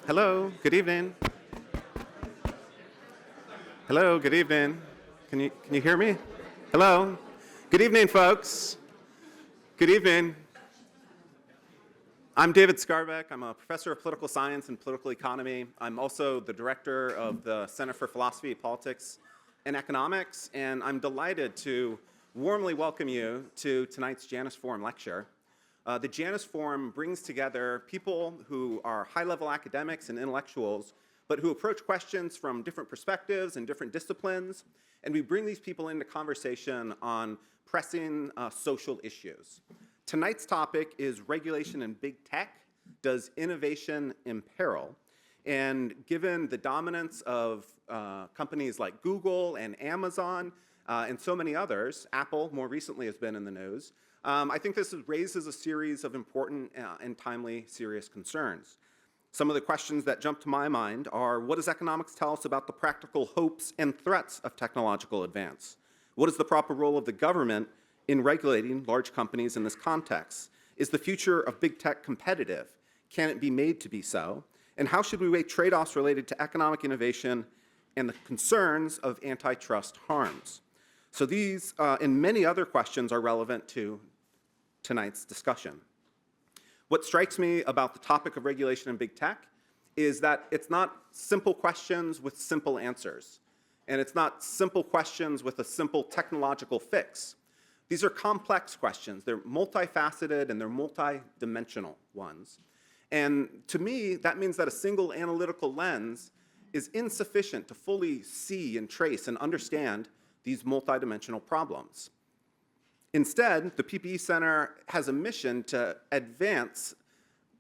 Hello, good evening. Hello, good evening. Can you hear me? Hello. Good evening, folks. Good evening. I'm David Skarbeck. I'm a professor of political science and political economy. I'm also the director of the Center for Philosophy, Politics, and Economics, and I'm delighted to warmly welcome you to tonight's Janus Forum lecture. The Janus Forum brings together people who are high-level academics and intellectuals, but who approach questions from different perspectives and different disciplines, and we bring these people into conversation on pressing social issues. Tonight's topic is regulation in big tech. Does innovation imperil? And given the dominance of companies like Google and Amazon and so many others, Apple more recently has been in the news, I think this raises a series of important and timely serious concerns. Some of the questions that jump to my mind are, what does economics tell us about the practical hopes and threats of technological advance? What is the proper role of the government in regulating large companies in this context? Is the future of big tech competitive? Can it be made to be so? And how should we weigh trade-offs related to economic innovation and the concerns of antitrust harms? So these and many other questions are relevant to tonight's discussion. What strikes me about the topic of regulation in big tech is that it's not simple questions with simple answers. And it's not simple questions with a simple technological fix. These are complex questions. They're multifaceted and they're multidimensional ones. And to me, that means that a single analytical lens is insufficient to fully see and trace and understand these multidimensional problems. Instead, the PPE Center has a mission to advance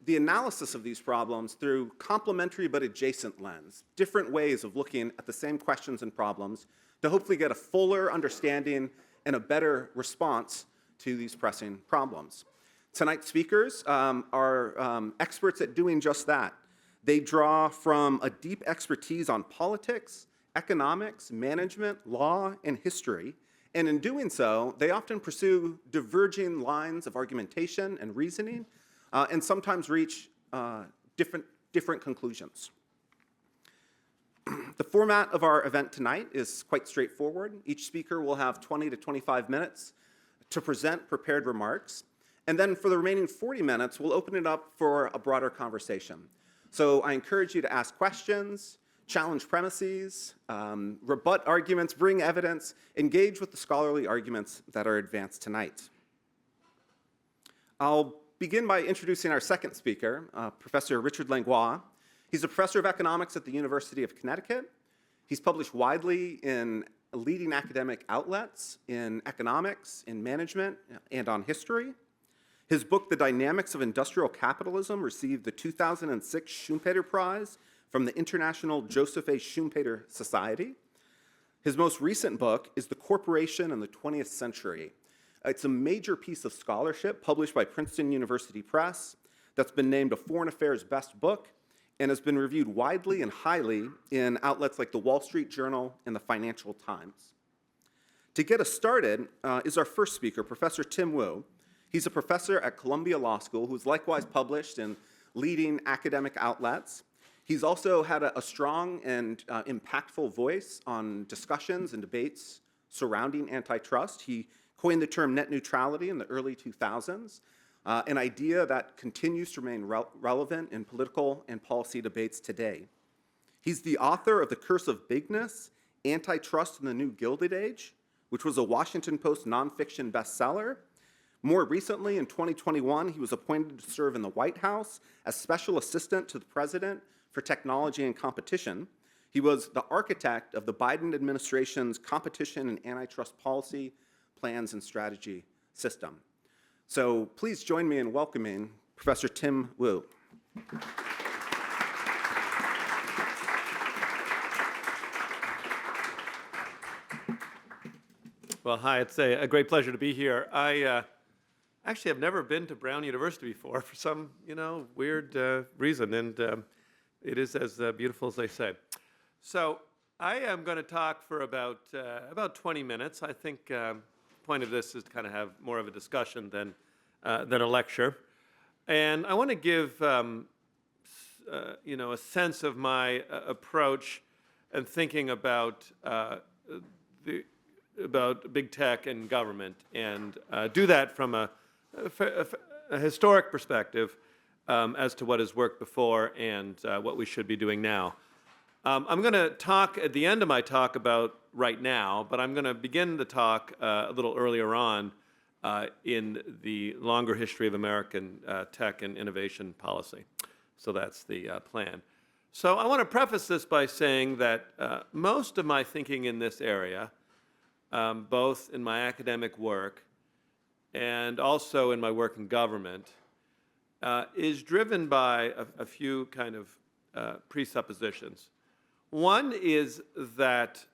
the analysis of these problems through complementary but adjacent lens, different ways of looking at the same questions and problems to hopefully get a fuller understanding and a better response to these pressing problems. Tonight's speakers are experts at doing just that. They draw from a deep expertise on politics, economics, management, law, and history. And in doing so, they often pursue diverging lines of argumentation and reasoning, and sometimes reach different conclusions. The format of our event tonight is quite straightforward. Each speaker will have 20 to 25 minutes to present prepared remarks. And then for the remaining 40 minutes, we'll open it up for a broader conversation. So I encourage you to ask questions, challenge premises, rebut arguments, bring evidence, engage with the scholarly arguments that are advanced tonight. I'll begin by introducing our second speaker, Professor Richard Langlois. He's a professor of economics at the University of Connecticut. He's published widely in leading academic outlets in economics, in management, and on history. His book, The Dynamics of Industrial Capitalism, received the 2006 Schumpeter Prize from the International Joseph A. Schumpeter Society. His most recent book is The Corporation in the 20th Century. It's a major piece of scholarship published by Princeton University Press that's been named a Foreign Affairs Best Book and has been reviewed widely and highly in outlets like the Wall Street Journal and the Financial Times. To get us started is our first speaker, Professor Tim Wu. He's a professor at Columbia Law School who's likewise published in leading academic outlets. He's also had a strong and impactful voice on discussions and debates surrounding antitrust. He coined the term net neutrality in the early 2000s, an idea that continues to remain relevant in political and policy debates today. He's the author of The Curse of Bigness, Antitrust in the New Gilded Age, which was a Washington Post nonfiction bestseller. More recently, in 2021, he was appointed to serve in the White House as Special Assistant to the President for Technology and Competition. He was the architect of the Biden administration's competition and antitrust policy, plans, and strategy system. So please join me in welcoming Professor Tim Wu. Well, hi, it's a great pleasure to be here. I actually have never been to Brown University before for some, weird reason, and it is as beautiful as they say. So I am going to talk for about 20 minutes. I think the point of this is to kind of have more of a discussion than a lecture. And I want to give a sense of my approach and thinking about about big tech and government, and do that from a historic perspective as to what has worked before and what we should be doing now. I'm going to talk at the end of my talk about right now, but I'm going to begin the talk a little earlier on in the longer history of American tech and innovation policy. So that's the plan. So I want to preface this by saying that most of my thinking in this area, both in my academic work and also in my work in government, is driven by a few kind of presuppositions. One is that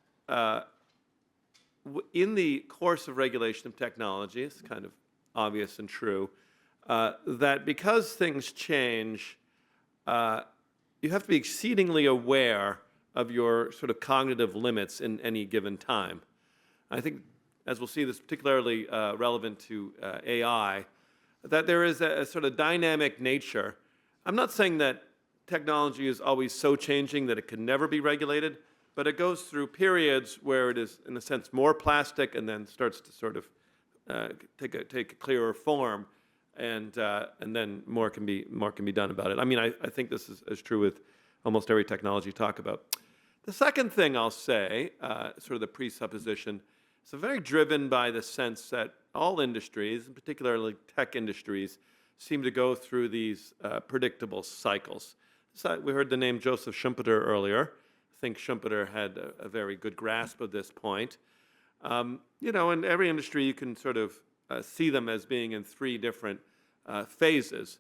in the course of regulation of technology, it's kind of obvious and true, that because things change, you have to be exceedingly aware of your sort of cognitive limits in any given time. I think, as we'll see, this is particularly relevant to AI, that there is a sort of dynamic nature. I'm not saying that technology is always so changing that it can never be regulated, but it goes through periods where it is, in a sense, more plastic and then starts to sort of take a clearer form, and then more can be done about it. I mean, I think this is true with almost every technology you talk about. The second thing I'll say, sort of the presupposition, is very driven by the sense that all industries, and particularly tech industries, seem to go through these predictable cycles. So we heard the name Joseph Schumpeter earlier. I think Schumpeter had a very good grasp of this point. In every industry, you can sort of see them as being in three different phases.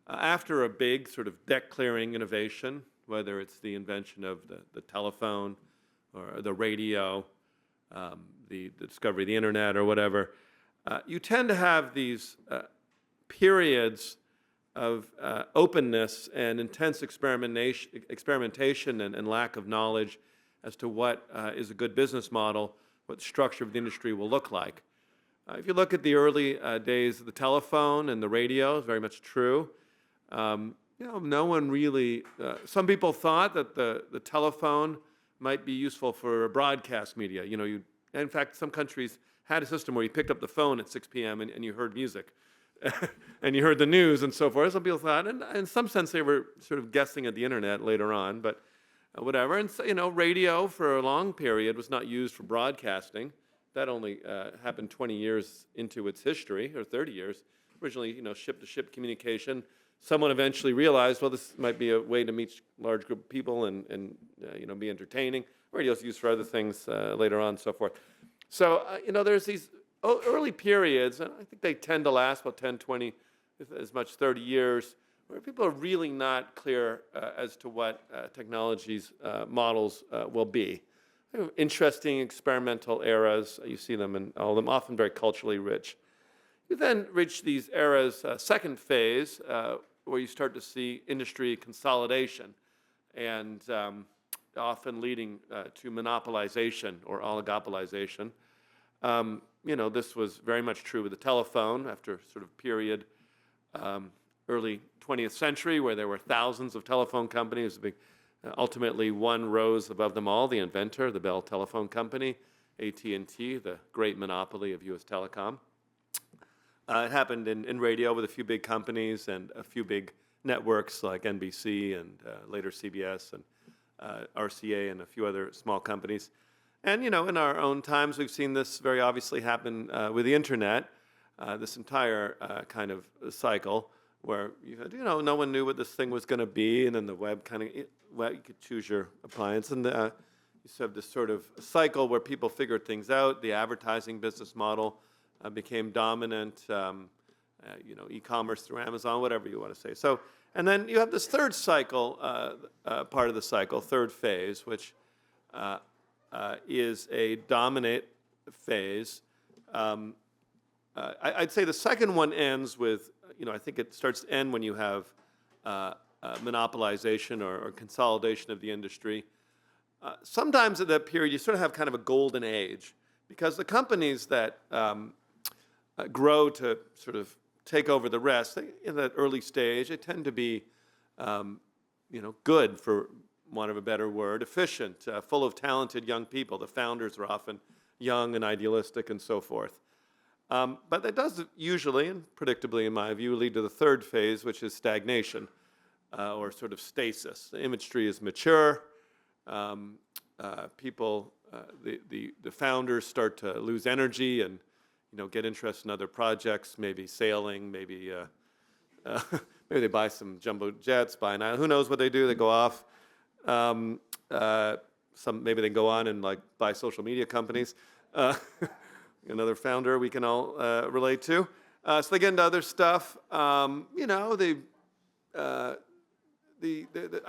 After a big sort of deck-clearing innovation, whether it's the invention of the telephone or the radio, the discovery of the internet or whatever, you tend to have these periods of openness and intense experimentation and lack of knowledge as to what is a good business model, what the structure of the industry will look like. If you look at the early days of the telephone and the radio, it's very much true. No one really, some people thought that the telephone might be useful for broadcast media. In fact, some countries had a system where you picked up the phone at 6 p.m. and you heard music. And you heard the news and so forth. Some people thought, and in some sense they were sort of guessing at the internet later on, but whatever. And so, radio for a long period was not used for broadcasting. That only happened 20 years into its history, or 30 years. Originally, ship-to-ship communication. Someone eventually realized, well, this might be a way to meet a large group of people and be entertaining. Radio's used for other things later on and so forth. So, there's these early periods, and I think they tend to last about 10, 20, as much 30 years, where people are really not clear as to what technology's models will be. Interesting experimental eras, you see them in all of them, often very culturally rich. You then reach these eras, second phase, where you start to see industry consolidation, and often leading to monopolization or oligopolization. This was very much true with the telephone after sort of period, early 20th century, where there were thousands of telephone companies. Ultimately, one rose above them all, the inventor, the Bell Telephone Company, AT&T, the great monopoly of U.S. telecom. It happened in radio with a few big companies and a few big networks like NBC and later CBS and RCA and a few other small companies. And, in our own times, we've seen this very obviously happen with the internet, this entire kind of cycle where you had, no one knew what this thing was going to be, and then the web you could choose your appliance, and you have this sort of cycle where people figured things out. The advertising business model became dominant, e-commerce through Amazon, whatever you want to say. So, and then you have this third cycle, part of the cycle, third phase, which is a dominant phase. I'd say the second one ends with, I think it starts to end when you have monopolization or consolidation of the industry. Sometimes at that period, you sort of have kind of a golden age, because the companies that grow to sort of take over the rest, in that early stage, they tend to be, good, for want of a better word, efficient, full of talented young people. The founders are often young and idealistic and so forth. But that does usually, and predictably in my view, lead to the third phase, which is stagnation, or sort of stasis. The imagery is mature. The founders start to lose energy and get interested in other projects, maybe sailing, maybe maybe they buy some jumbo jets, buy an island. Who knows what they do? They go off. Maybe they go on and buy social media companies. Another founder we can all relate to. So they get into other stuff. I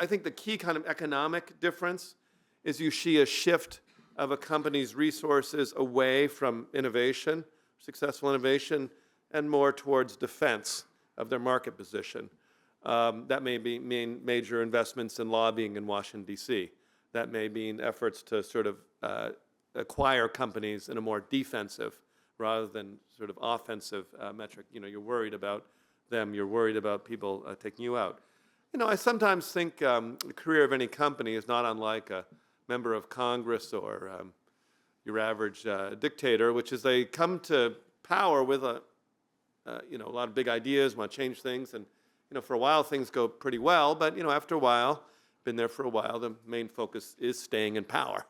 think the key kind of economic difference is you see a shift of a company's resources away from innovation, successful innovation, and more towards defense of their market position. That may mean major investments in lobbying in Washington, D.C. That may mean efforts to sort of acquire companies in a more defensive rather than sort of offensive metric. You're worried about them. You're worried about people taking you out. I sometimes think the career of any company is not unlike a member of Congress or your average dictator, which is they come to power with a lot of big ideas, want to change things, and for a while things go pretty well, but after a while, been there for a while, the main focus is staying in power.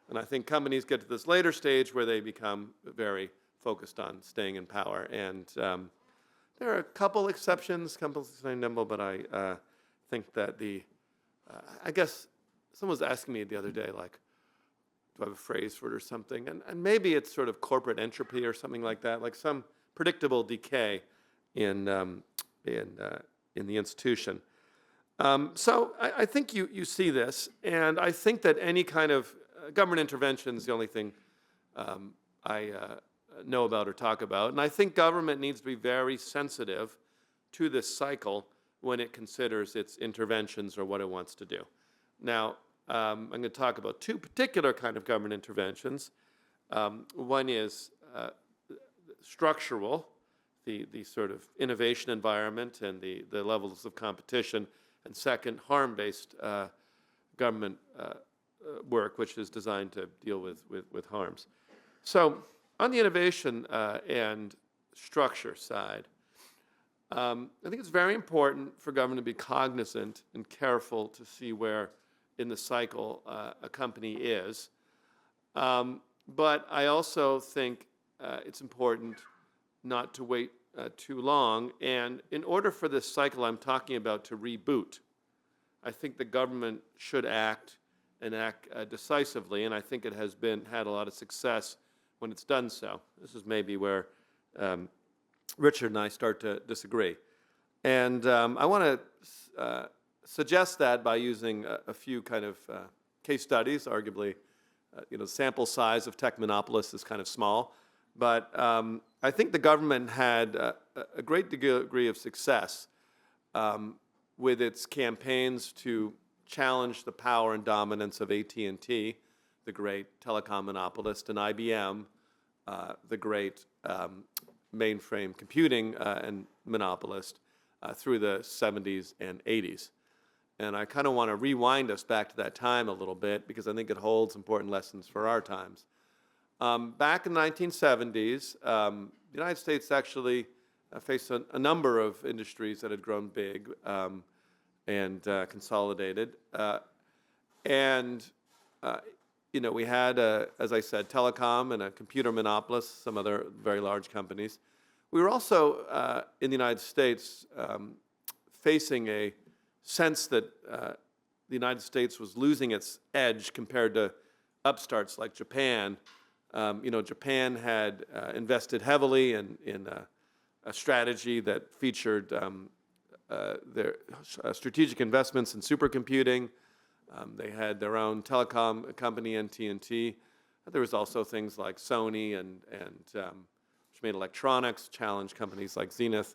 And I think companies get to this later stage where they become very focused on staying in power. And there are a couple exceptions, but I think that I guess someone was asking me the other day, do I have a phrase for it or something? And maybe it's sort of corporate entropy or something like that, like some predictable decay in the institution. So I think you see this, and I think that any kind of government intervention is the only thing I know about or talk about. And I think government needs to be very sensitive to this cycle when it considers its interventions or what it wants to do. Now, I'm going to talk about two particular kind of government interventions. One is structural, the sort of innovation environment and the levels of competition, and second, harm-based government work, which is designed to deal with harms. So on the innovation and structure side, I think it's very important for government to be cognizant and careful to see where in the cycle a company is. But I also think it's important not to wait too long. And in order for this cycle I'm talking about to reboot, I think the government should act and act decisively. And I think it has had a lot of success when it's done so. This is maybe where Richard and I start to disagree. And I want to suggest that by using a few kind of case studies. Arguably, the sample size of tech monopolists is kind of small. But I think the government had a great degree of success with its campaigns to challenge the power and dominance of AT&T, the great telecom monopolist, and IBM, the great mainframe computing and monopolist, through the 70s and 80s. And I kind of want to rewind us back to that time a little bit because I think it holds important lessons for our times. Back in the 1970s, the United States actually faced a number of industries that had grown big and consolidated. We had, as I said, telecom and a computer monopolist, some other very large companies. We were also, in the United States, facing a sense that the United States was losing its edge compared to upstarts like Japan. Japan had invested heavily in a strategy that featured their strategic investments in supercomputing. They had their own telecom company, AT&T. There was also things like Sony and which made electronics, challenged companies like Zenith,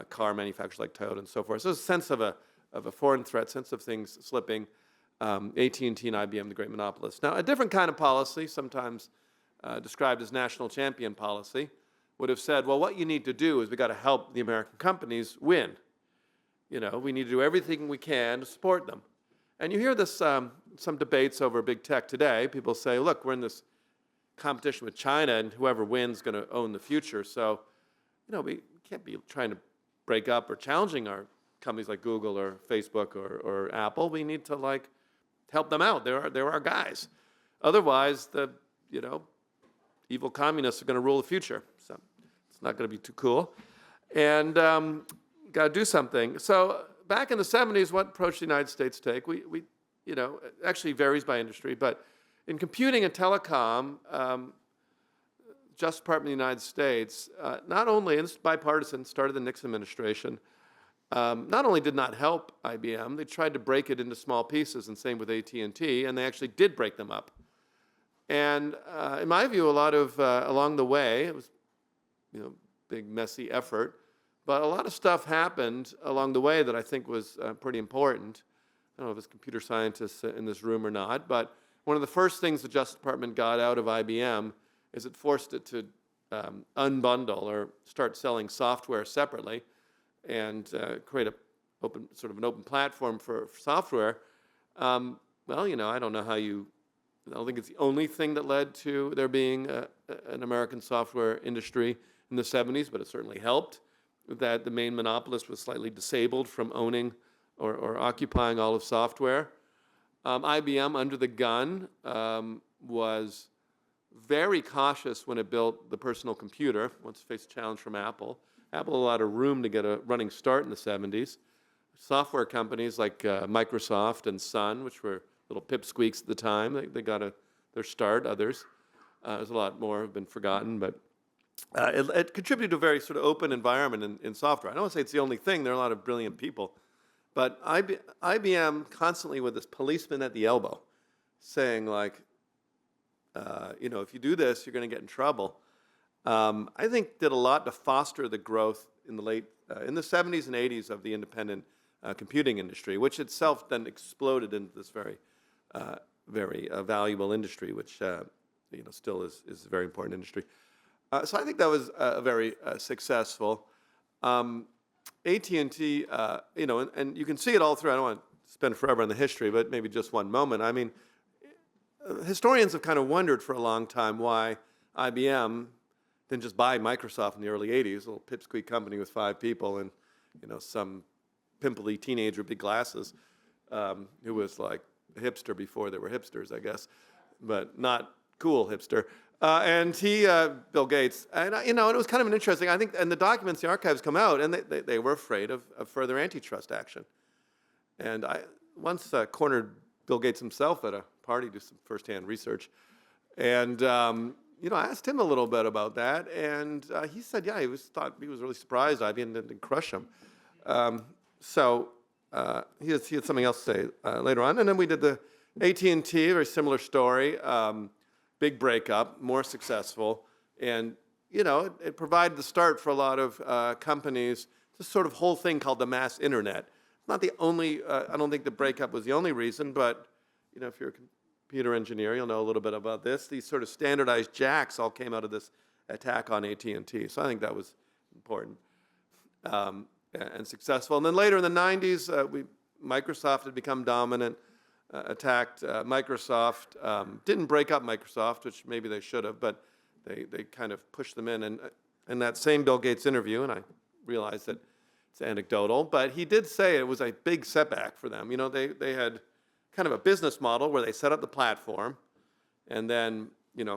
car manufacturers like Toyota, and so forth. So there's a sense of a foreign threat, sense of things slipping. AT&T and IBM, the great monopolists. Now, a different kind of policy, sometimes described as national champion policy, would have said, well, what you need to do is we've got to help the American companies win. we need to do everything we can to support them. And you hear this, some debates over big tech today. People say, look, we're in this competition with China, and whoever wins is going to own the future. So, we can't be trying to break up or challenging our companies like Google or Facebook or Apple. We need to help them out. They're our guys. Otherwise, the evil communists are going to rule the future. So it's not going to be too cool. And got to do something. So back in the 70s, what approach the United States take? We it actually varies by industry, but in computing and telecom, Justice Department of the United States, not only, and it's bipartisan, started the Nixon administration, not only did not help IBM, they tried to break it into small pieces, and same with AT&T, and they actually did break them up. And in my view, a lot of, along the way, it was, big messy effort, but a lot of stuff happened along the way that I think was pretty important. I don't know if it's computer scientists in this room or not, but one of the first things the Justice Department got out of IBM is it forced it to unbundle or start selling software separately and create an open platform for software. Well, I don't know how I don't think it's the only thing that led to there being an American software industry in the 70s, but it certainly helped that the main monopolist was slightly disabled from owning or occupying all of software. IBM, under the gun, was very cautious when it built the personal computer, once it faced a challenge from Apple. Apple had a lot of room to get a running start in the 70s. Software companies like Microsoft and Sun, which were little pipsqueaks at the time, they got their start. Others, there's a lot more have been forgotten, but it contributed to a very sort of open environment in software. I don't want to say it's the only thing. There are a lot of brilliant people. But IBM constantly with this policeman at the elbow saying if you do this, you're going to get in trouble. I think did a lot to foster the growth in the in the 70s and 80s of the independent computing industry, which itself then exploded into this very valuable industry, which still is a very important industry. So I think that was very successful. AT&T, and you can see it all through. I don't want to spend forever on the history, but maybe just one moment. I mean, historians have kind of wondered for a long time why IBM didn't just buy Microsoft in the early 80s, a little pipsqueak company with 5 people and, some pimply teenager with big glasses who was like a hipster before there were hipsters, I guess, but not cool hipster. And he, Bill Gates, and and it was kind of an interesting, I think, and the documents, the archives come out, and they were afraid of further antitrust action. And I once cornered Bill Gates himself at a party to do some firsthand research. And, I asked him a little bit about that, and he said, yeah, he was really surprised IBM didn't crush him. So he had something else to say later on. And then we did the AT&T, very similar story. Big breakup, more successful, and it provided the start for a lot of companies. This sort of whole thing called the mass internet. Not the only. I don't think the breakup was the only reason, but if you're a computer engineer, you'll know a little bit about this. These sort of standardized jacks all came out of this attack on AT&T. So I think that was important and successful. And then later in the 90s, Microsoft had become dominant. Attacked Microsoft, didn't break up Microsoft, which maybe they should have, but they kind of pushed them in. And in that same Bill Gates interview, and I realize that it's anecdotal, but he did say it was a big setback for them. They had kind of a business model where they set up the platform and then,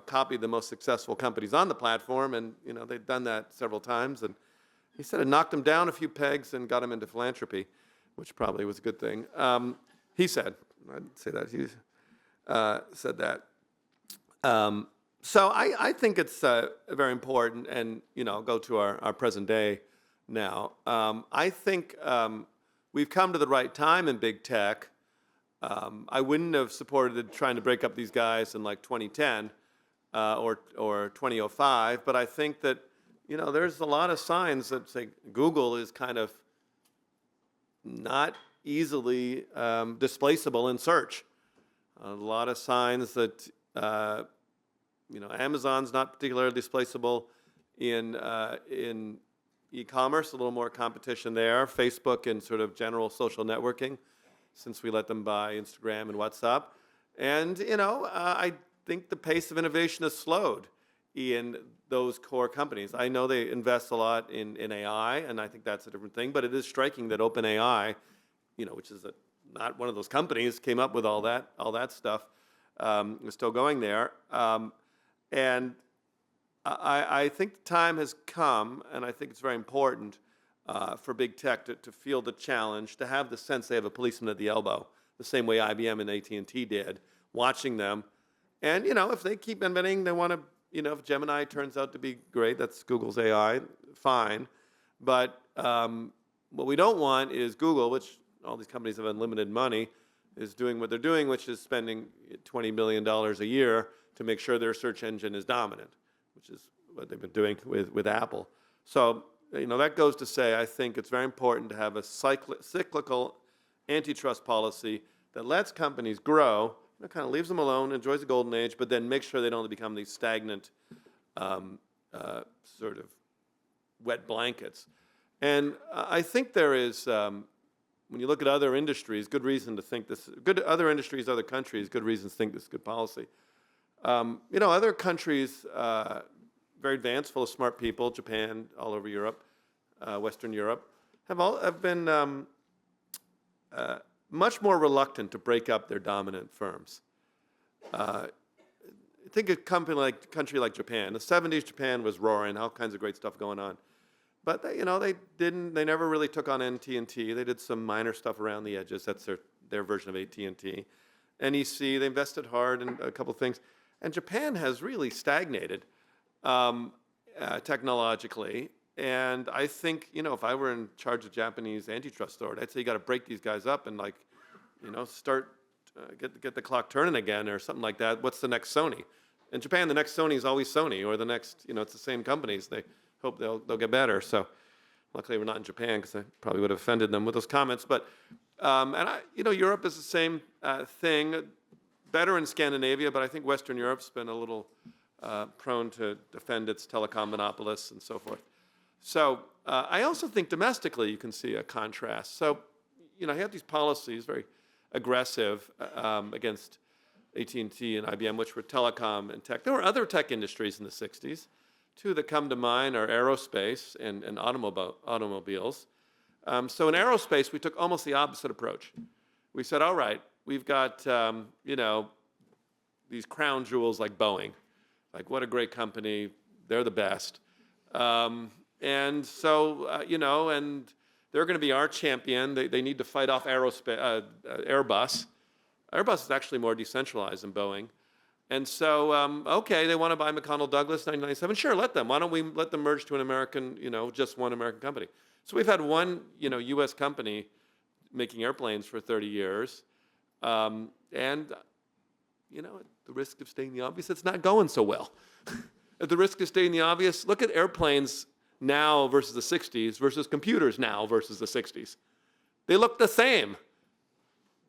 copied the most successful companies on the platform, and, they'd done that several times. And he said it knocked them down a few pegs and got them into philanthropy, which probably was a good thing. He said. I'd say that he said that. So I think it's very important, and I'll go to our present day now. I think we've come to the right time in big tech. I wouldn't have supported trying to break up these guys in 2010 or 2005, but I think that there's a lot of signs that say Google is kind of not easily displaceable in search. A lot of signs that Amazon's not particularly displaceable in e-commerce, a little more competition there. Facebook and sort of general social networking, since we let them buy Instagram and WhatsApp. And, I think the pace of innovation has slowed in those core companies. I know they invest a lot in AI, and I think that's a different thing, but it is striking that OpenAI, which is not one of those companies, came up with all that stuff, is still going there. And I think the time has come, and I think it's very important for big tech to feel the challenge, to have the sense they have a policeman at the elbow, the same way IBM and AT&T did, watching them. And, if they keep inventing, they want to, if Gemini turns out to be great, that's Google's AI, fine. But what we don't want is Google, which all these companies have unlimited money, is doing what they're doing, which is spending $20 billion a year to make sure their search engine is dominant, which is what they've been doing with Apple. So, that goes to say, I think it's very important to have a cyclical antitrust policy that lets companies grow, kind of leaves them alone, enjoys the golden age, but then makes sure they don't become these stagnant sort of wet blankets. And I think there is, when you look at other industries, good reason to think this, other industries, other countries, good reasons to think this is good policy. Other countries, very advanced, full of smart people, Japan, all over Europe, Western Europe, have been much more reluctant to break up their dominant firms. Think a country like Japan. In the 70s, Japan was roaring, all kinds of great stuff going on. But they never really took on AT&T. They did some minor stuff around the edges. That's their version of AT&T. NEC, they invested hard in a couple things. And Japan has really stagnated technologically. And I think, if I were in charge of Japanese antitrust authority, I'd say you got to break these guys up and start get the clock turning again or something like that. What's the next Sony? In Japan, the next Sony is always Sony, or the next, it's the same companies. They hope they'll get better. So luckily we're not in Japan, because I probably would have offended them with those comments. But Europe is the same thing. Better in Scandinavia, but I think Western Europe's been a little prone to defend its telecom monopolists and so forth. So I also think domestically you can see a contrast. So, you have these policies, very aggressive against AT&T and IBM, which were telecom and tech. There were other tech industries in the 60s. Two that come to mind are aerospace and automobiles. So in aerospace, we took almost the opposite approach. We said, all right, we've got, these crown jewels like Boeing. Like, what a great company. They're the best. And so, and they're going to be our champion. They need to fight off Airbus. Airbus is actually more decentralized than Boeing. And so, okay, they want to buy McConnell Douglas 1997. Sure, let them. Why don't we let them merge to an American, just one American company? So we've had one, U.S. company making airplanes for 30 years. And, at the risk of stating the obvious, it's not going so well. At the risk of stating the obvious, look at airplanes now versus the 60s versus computers now versus the 60s. They look the same.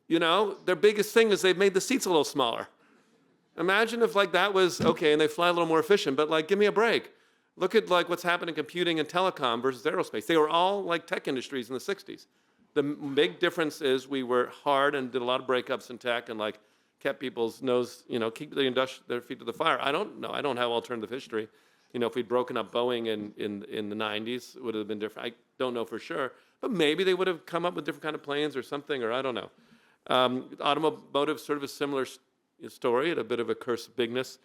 Their biggest thing is they've made the seats a little smaller. Imagine if that was okay and they fly a little more efficient, but give me a break. Look at what's happened in computing and telecom versus aerospace. They were all tech industries in the 60s. The big difference is we were hard and did a lot of breakups in tech and kept people's nose, keep their feet to the fire. I don't know. I don't have alternative history. If we'd broken up Boeing in the 90s, it would have been different. I don't know for sure, but maybe they would have come up with different kind of planes or something, or I don't know. Automotive, sort of a similar story, at a bit of a curse of bigness.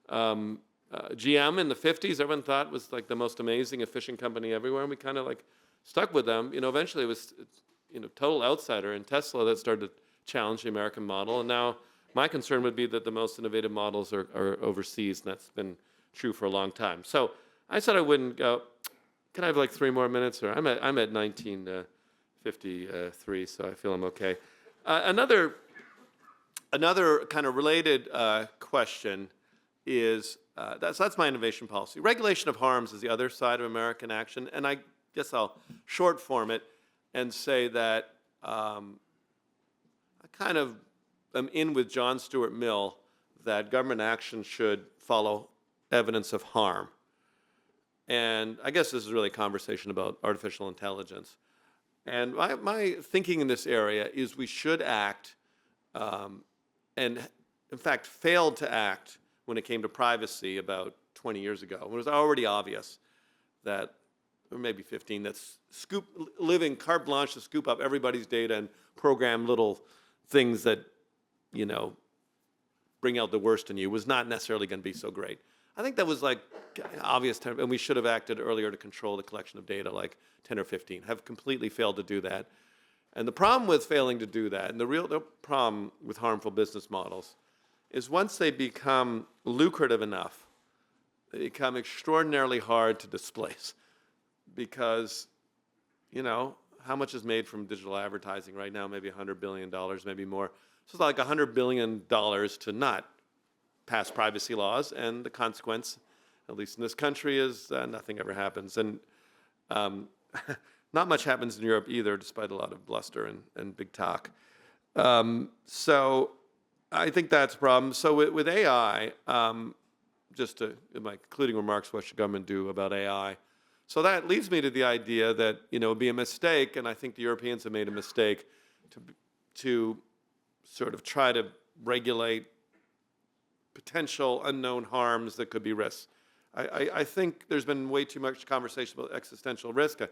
GM in the 50s, everyone thought was the most amazing, efficient company everywhere, and we kind of stuck with them. Eventually it was total outsider, and Tesla that started to challenge the American model. And now my concern would be that the most innovative models are overseas, and that's been true for a long time. So I said I wouldn't go. Can I have 3 more minutes? Or I'm at 1953, so I feel I'm okay. Another kind of related question is, that's my innovation policy. Regulation of harms is the other side of American action, and I guess I'll short form it and say that I kind of am in with John Stuart Mill that government action should follow evidence of harm. And I guess this is really a conversation about artificial intelligence. And my thinking in this area is we should act, and in fact failed to act when it came to privacy about 20 years ago. It was already obvious that, or maybe 15, that living carte blanche to scoop up everybody's data and program little things that, you know, bring out the worst in you was not necessarily going to be so great. I think that was like obvious, and we should have acted earlier to control the collection of data, like 10 or 15. Have completely failed to do that. And the problem with failing to do that, and the real problem with harmful business models, is once they become lucrative enough, they become extraordinarily hard to displace. Because, you know, how much is made from digital advertising right now? Maybe $100 billion, maybe more. So it's like $100 billion to not pass privacy laws, and the consequence, at least in this country, is nothing ever happens. And not much happens in Europe either, despite a lot of bluster and big talk. So I think that's a problem. So with AI, just to, in my concluding remarks, what should government do about AI? So that leads me to the idea that, you know, it would be a mistake, and I think the Europeans have made a mistake, to sort of try to regulate potential unknown harms that could be risks. I think there's been way too much conversation about existential risk. Now,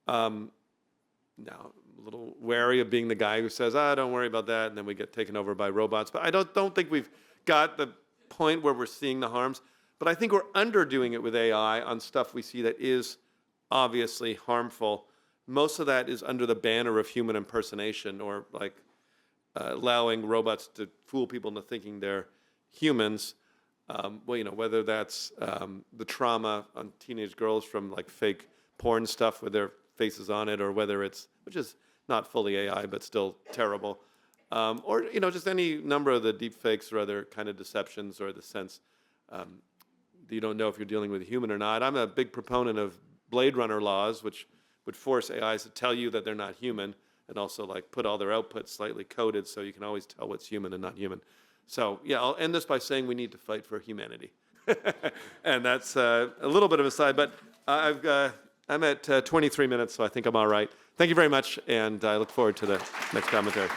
I'm a little wary of being the guy who says, don't worry about that, and then we get taken over by robots. But I don't think we've got the point where we're seeing the harms. But I think we're underdoing it with AI on stuff we see that is obviously harmful. Most of that is under the banner of human impersonation, or like allowing robots to fool people into thinking they're humans. Well, you know, whether that's the trauma on teenage girls from like fake porn stuff with their faces on it, or whether it's, which is not fully AI but still terrible, or, you know, just any number of the deep fakes or other kind of deceptions, or the sense that you don't know if you're dealing with a human or not. I'm a big proponent of Blade Runner laws, which would force AIs to tell you that they're not human, and also like put all their outputs slightly coded so you can always tell what's human and not human. So yeah, I'll end this by saying we need to fight for humanity. And that's a little bit of a side, but I'm at 23 minutes, so I think I'm all right. Thank you very much, and I look forward to the next commentary.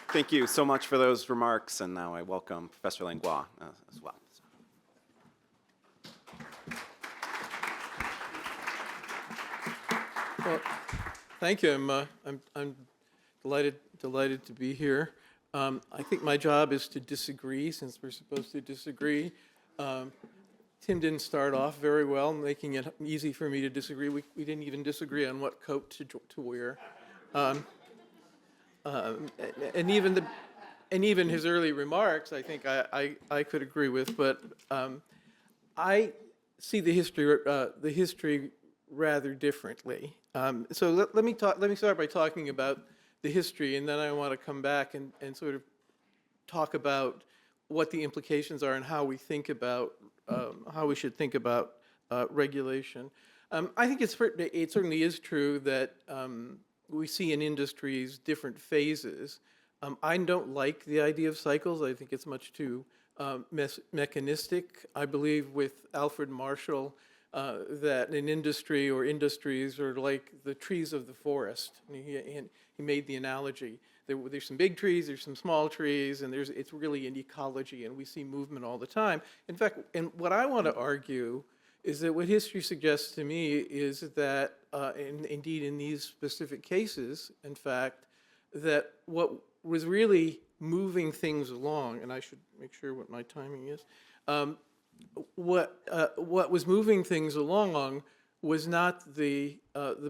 Thank you so much for those remarks, and now I welcome Professor Langlois as well. Well, thank you. I'm delighted to be here. I think my job is to disagree, since we're supposed to disagree. Tim didn't start off very well, making it easy for me to disagree. We didn't even disagree on what coat to wear, and even his early remarks, I think I could agree with. But I see the history rather differently. So let me start by talking about the history, and then I want to come back and sort of talk about what the implications are and how we think about how we should think about regulation. I think it certainly is true that we see in industries different phases. I don't like the idea of cycles. I think it's much too mechanistic. I believe with Alfred Marshall that an industry or industries are like the trees of the forest. And he made the analogy. There's some big trees, there's some small trees, and it's really an ecology, and we see movement all the time. In fact, and what I want to argue is that what history suggests to me is that, and indeed in these specific cases, in fact, that what was really moving things along, and I should make sure what my timing is, what was moving things along was not the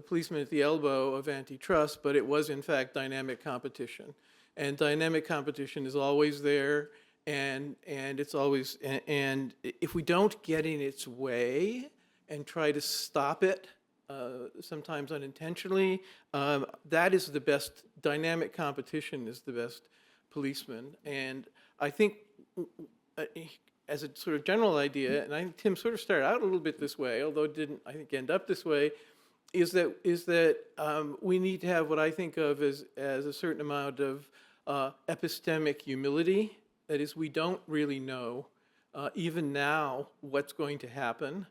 policeman at the elbow of antitrust, but it was in fact dynamic competition. And dynamic competition is always there, and it's always, and if we don't get in its way and try to stop it, sometimes unintentionally, that is the best, dynamic competition is the best policeman. And I think, as a sort of general idea, and I think Tim sort of started out a little bit this way, although it didn't, I think, end up this way, is that we need to have what I think of as a certain amount of epistemic humility That is, we don't really know, even now, what's going to happen.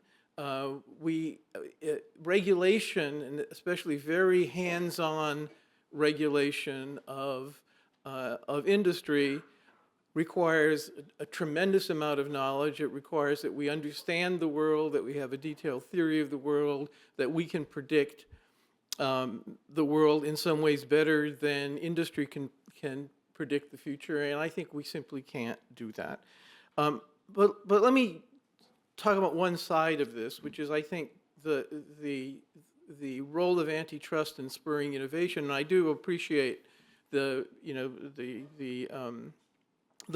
Regulation, and especially very hands-on regulation of industry, requires a tremendous amount of knowledge. It requires that we understand the world, that we have a detailed theory of the world, that we can predict the world in some ways better than industry can predict the future, and I think we simply can't do that. But let me talk about one side of this, which is, I think, the role of antitrust in spurring innovation. And I do appreciate the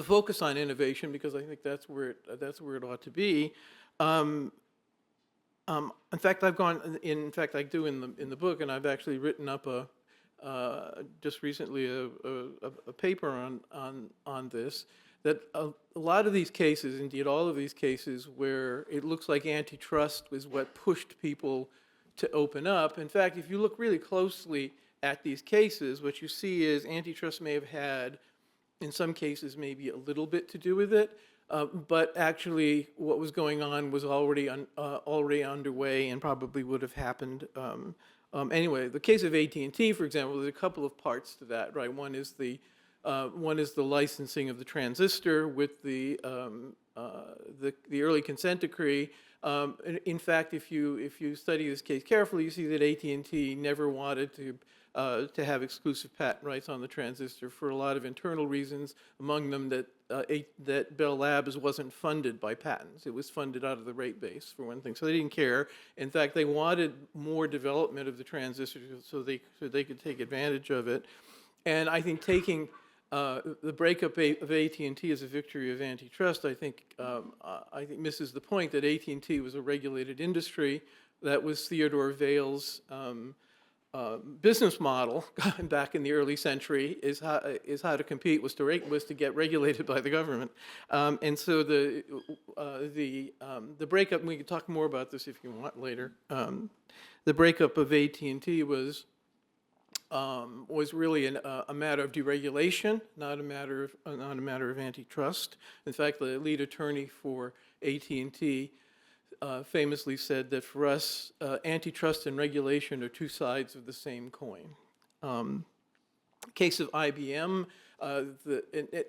focus on innovation, because I think that's where it ought to be. In fact, I do in the book, and I've actually written up just recently a paper on this, that a lot of these cases, indeed all of these cases, where it looks like antitrust was what pushed people to open up. In fact, if you look really closely at these cases, what you see is antitrust may have had, in some cases, maybe a little bit to do with it, but actually what was going on was already underway and probably would have happened anyway. The case of AT&T, for example, there's a couple of parts to that, right? One is the licensing of the transistor with the early consent decree. In fact, if you study this case carefully, you see that AT&T never wanted to have exclusive patent rights on the transistor for a lot of internal reasons, among them that Bell Labs wasn't funded by patents. It was funded out of the rate base, for one thing. So they didn't care. In fact, they wanted more development of the transistor so they could take advantage of it. And I think taking the breakup of AT&T as a victory of antitrust, I think misses the point that AT&T was a regulated industry. That was Theodore Vail's business model back in the early century, is how to compete was to get regulated by the government, and so the breakup. And we can talk more about this if you want later. The breakup of AT&T was really a matter of deregulation, not a matter of antitrust. In fact, the lead attorney for AT&T famously said that for us, antitrust and regulation are two sides of the same coin. Case of IBM, and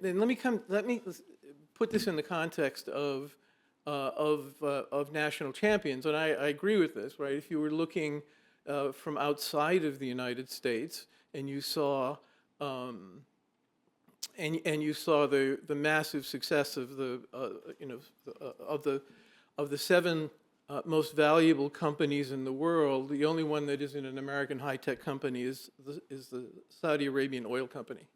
let me put this in the context of national champions, and I agree with this, right? If you were looking from outside of the United States and you saw the massive success of the seven most valuable companies in the world, the only one that isn't an American high-tech company is the Saudi Arabian oil company,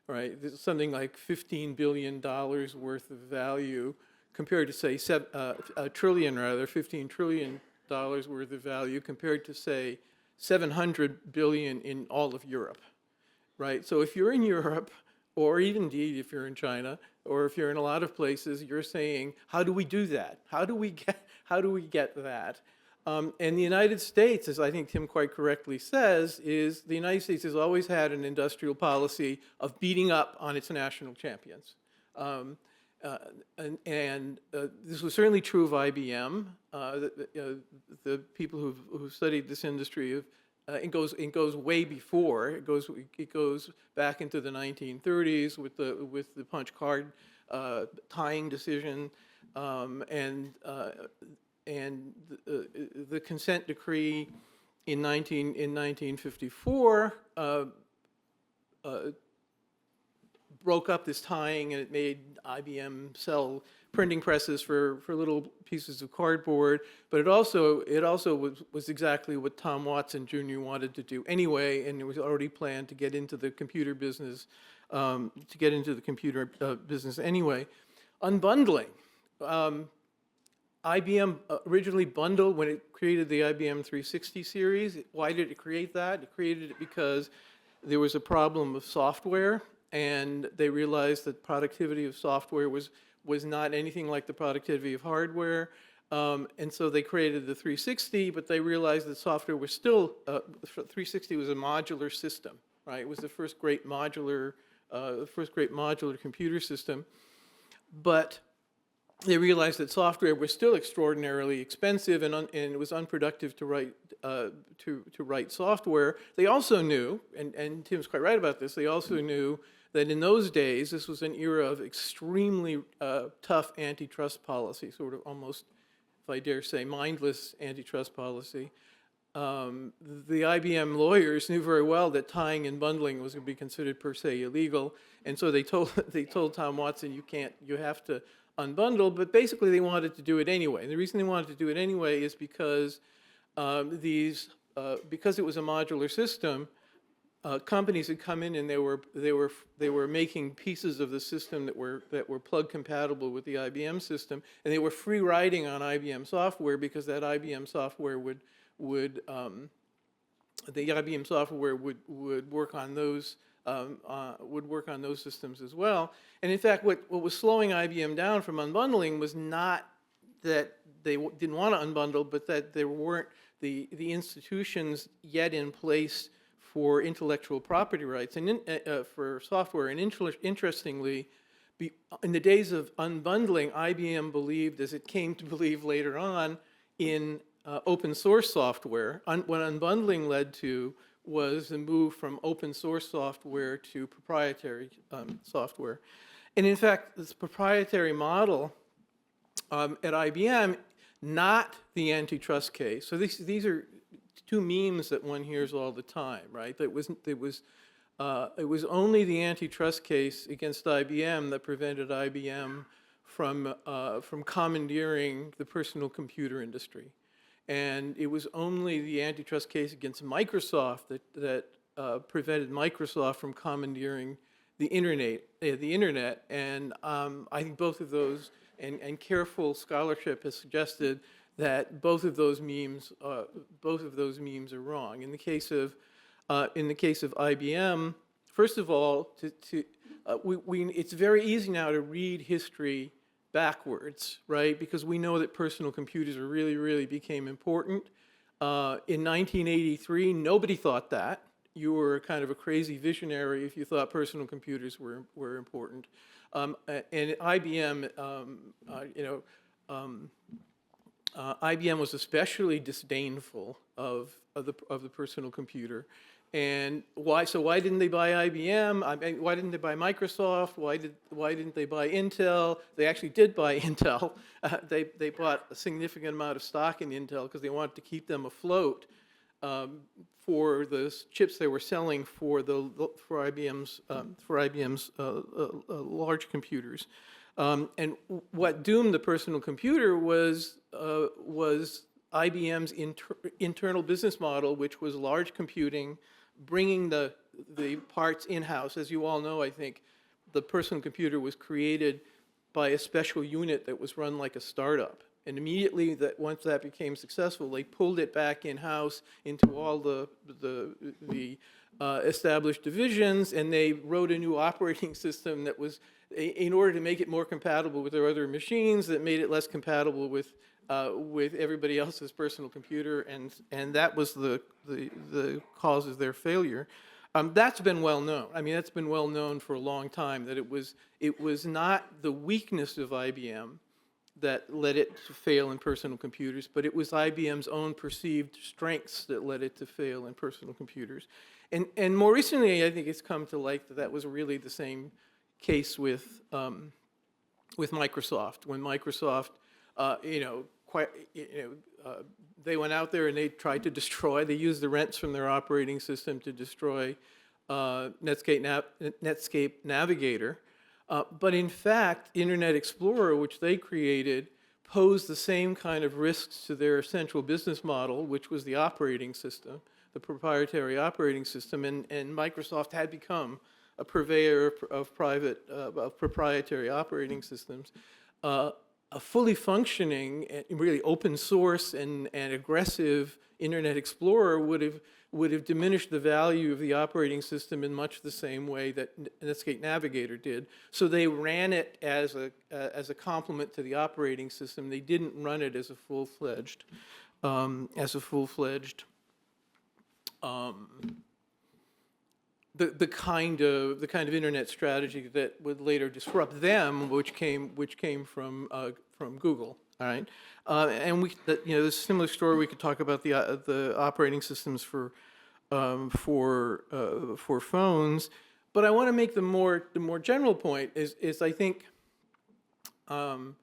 right? There's something like $15 billion worth of value compared to, say, $15 trillion worth of value compared to, say, 700 billion in all of Europe, right? So if you're in Europe, or even indeed if you're in China, or if you're in a lot of places, you're saying, how do we do that? How do we get that? And the United States, as I think Tim quite correctly says, is the United States has always had an industrial policy of beating up on its national champions. This was certainly true of IBM. The people who've studied this industry have, it goes way before. It goes back into the 1930s with the punch card tying decision, and the consent decree in 1954 broke up this tying, and it made IBM sell printing presses for little pieces of cardboard. But it also was exactly what Tom Watson Jr. wanted to do anyway, and it was already planned to get into the computer business, anyway. Unbundling. IBM originally bundled when it created the IBM 360 series. Why did it create that? It created it because there was a problem of software, and they realized that productivity of software was not anything like the productivity of hardware. And so they created the 360, but they realized that software was still, 360 was a modular system, right? It was the first great modular the first great modular computer system. But they realized that software was still extraordinarily expensive and it was unproductive to write software. They also knew, and Tim's quite right about this, they also knew that in those days, this was an era of extremely tough antitrust policy, sort of almost, if I dare say, mindless antitrust policy. The IBM lawyers knew very well that tying and bundling was going to be considered per se illegal, and so they told Tom Watson, you have to unbundle, but basically they wanted to do it anyway. And the reason they wanted to do it anyway is because because it was a modular system, companies had come in and they were making pieces of the system that were plug compatible with the IBM system, and they were free riding on IBM software because that IBM software would work on those systems as well. And in fact, what was slowing IBM down from unbundling was not that they didn't want to unbundle, but that there weren't the institutions yet in place for intellectual property rights and for software. And interestingly, in the days of unbundling, IBM believed, as it came to believe later on, in open source software. What unbundling led to was the move from open source software to proprietary software. And in fact, this proprietary model at IBM, not the antitrust case. So these are two memes that one hears all the time, right? It was only the antitrust case against IBM that prevented IBM from commandeering the personal computer industry. And it was only the antitrust case against Microsoft that prevented Microsoft from commandeering the internet. And I think both of those, and careful scholarship has suggested that both of those memes are wrong. In the case of IBM, first of all, it's very easy now to read history backwards, right? Because we know that personal computers really became important. In 1983, nobody thought that. You were kind of a crazy visionary if you thought personal computers were important. And IBM, IBM was especially disdainful of the personal computer. And why? So why didn't they buy IBM? I mean, why didn't they buy Microsoft? Why didn't they buy Intel? They actually did buy Intel. They bought a significant amount of stock in Intel because they wanted to keep them afloat for the chips they were selling for IBM's large computers. And what doomed the personal computer was IBM's internal business model, which was large computing, bringing the parts in-house. As you all know, I think the personal computer was created by a special unit that was run like a startup. And immediately, once that became successful, they pulled it back in-house into all the established divisions, and they wrote a new operating system that was, in order to make it more compatible with their other machines, that made it less compatible with everybody else's personal computer, and that was the cause of their failure. That's been well known. I mean, that's been well known for a long time that it was not the weakness of IBM that led it to fail in personal computers, but it was IBM's own perceived strengths that led it to fail in personal computers. And more recently, I think it's come to light that that was really the same case with Microsoft. When Microsoft, they went out there and they tried to destroy. They used the rents from their operating system to destroy Netscape Navigator. But in fact, Internet Explorer, which they created, posed the same kind of risks to their central business model, which was the operating system, the proprietary operating system, and Microsoft had become a purveyor of proprietary operating systems. A fully functioning, really open source and aggressive Internet Explorer would have diminished the value of the operating system in much the same way that Netscape Navigator did. So they ran it as a complement to the operating system. They didn't run it as a full-fledged the kind of internet strategy that would later disrupt them, which came from Google. All right, and there's a similar story. We could talk about the operating systems for phones, but I want to make the more general point is I think, well,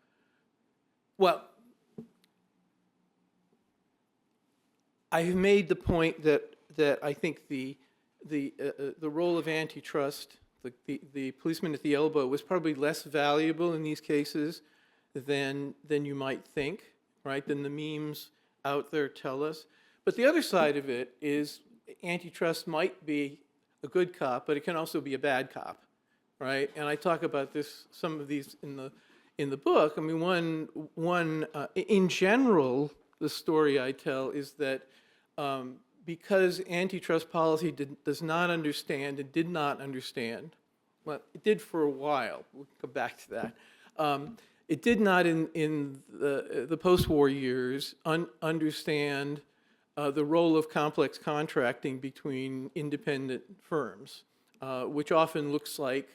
I have made the point that I think the role of antitrust, the policeman at the elbow, was probably less valuable in these cases than you might think, right? Than the memes out there tell us. But the other side of it is antitrust might be a good cop, but it can also be a bad cop, right? And I talk about some of these in the book. I mean, one in general, the story I tell is that because antitrust policy does not understand and did not understand, well, it did for a while. We'll come back to that. It did not in the post-war years understand the role of complex contracting between independent firms, which often looks like,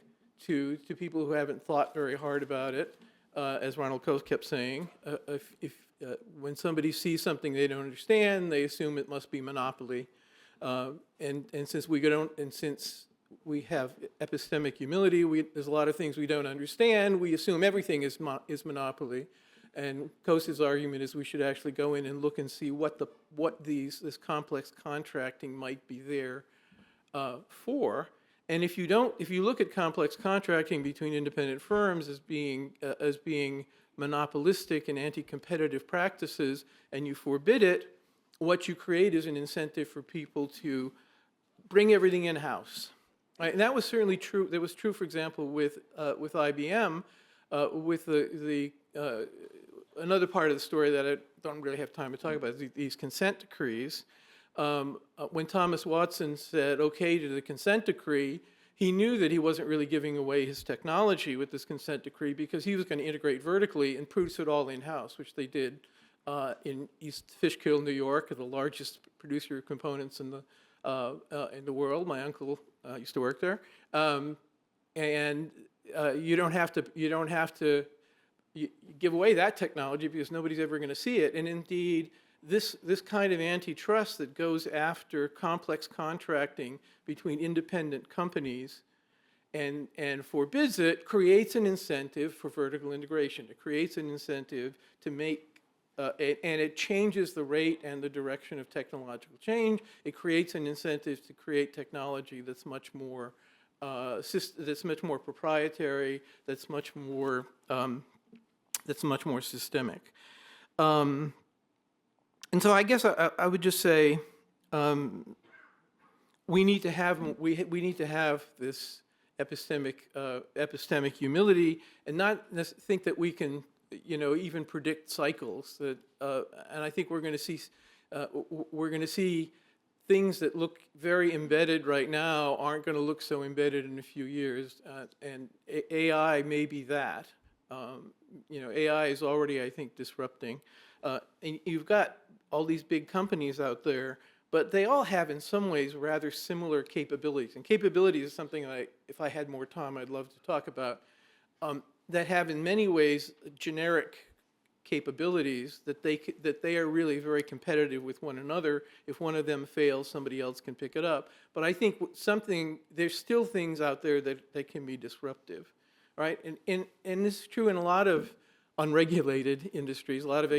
to people who haven't thought very hard about it, as Ronald Coase kept saying, when somebody sees something they don't understand, they assume it must be monopoly. And since we have epistemic humility, there's a lot of things we don't understand. We assume everything is monopoly. And Coase's argument is we should actually go in and look and see what this complex contracting might be there for. And if you look at complex contracting between independent firms as being monopolistic and anti-competitive practices, and you forbid it, what you create is an incentive for people to bring everything in-house. Right? And that was certainly true. That was true, for example, with IBM, with another part of the story that I don't really have time to talk about, these consent decrees. When Thomas Watson said okay to the consent decree, he knew that he wasn't really giving away his technology with this consent decree because he was going to integrate vertically and produce it all in-house, which they did in East Fishkill, New York, the largest producer of components in the world. My uncle used to work there, and you don't have to give away that technology because nobody's ever going to see it. And indeed, this kind of antitrust that goes after complex contracting between independent companies and forbids it creates an incentive for vertical integration. It creates an incentive to make, and it changes the rate and the direction of technological change. It creates an incentive to create technology that's much more proprietary, that's much more systemic. And so I guess I would just say we need to have this epistemic humility and not think that we can even predict cycles. That and I think we're going to see things that look very embedded right now aren't going to look so embedded in a few years, and AI may be that. AI is already, I think, disrupting. And you've got all these big companies out there, but they all have, in some ways, rather similar capabilities. And capabilities is something if I had more time, I'd love to talk about, that have, in many ways, generic capabilities that they are really very competitive with one another. If one of them fails, somebody else can pick it up. But I think there's still things out there that can be disruptive, right? And this is true in a lot of unregulated industries. A lot of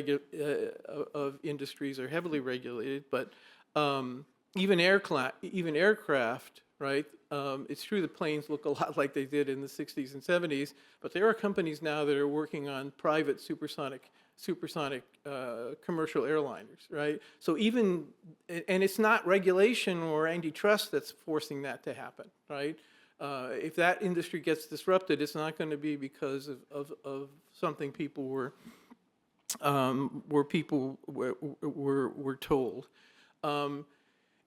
industries are heavily regulated, but even aircraft, right? It's true that planes look a lot like they did in the 60s and 70s, but there are companies now that are working on private supersonic commercial airliners, right? So and it's not regulation or antitrust that's forcing that to happen, right? If that industry gets disrupted, it's not going to be because of something people were told. And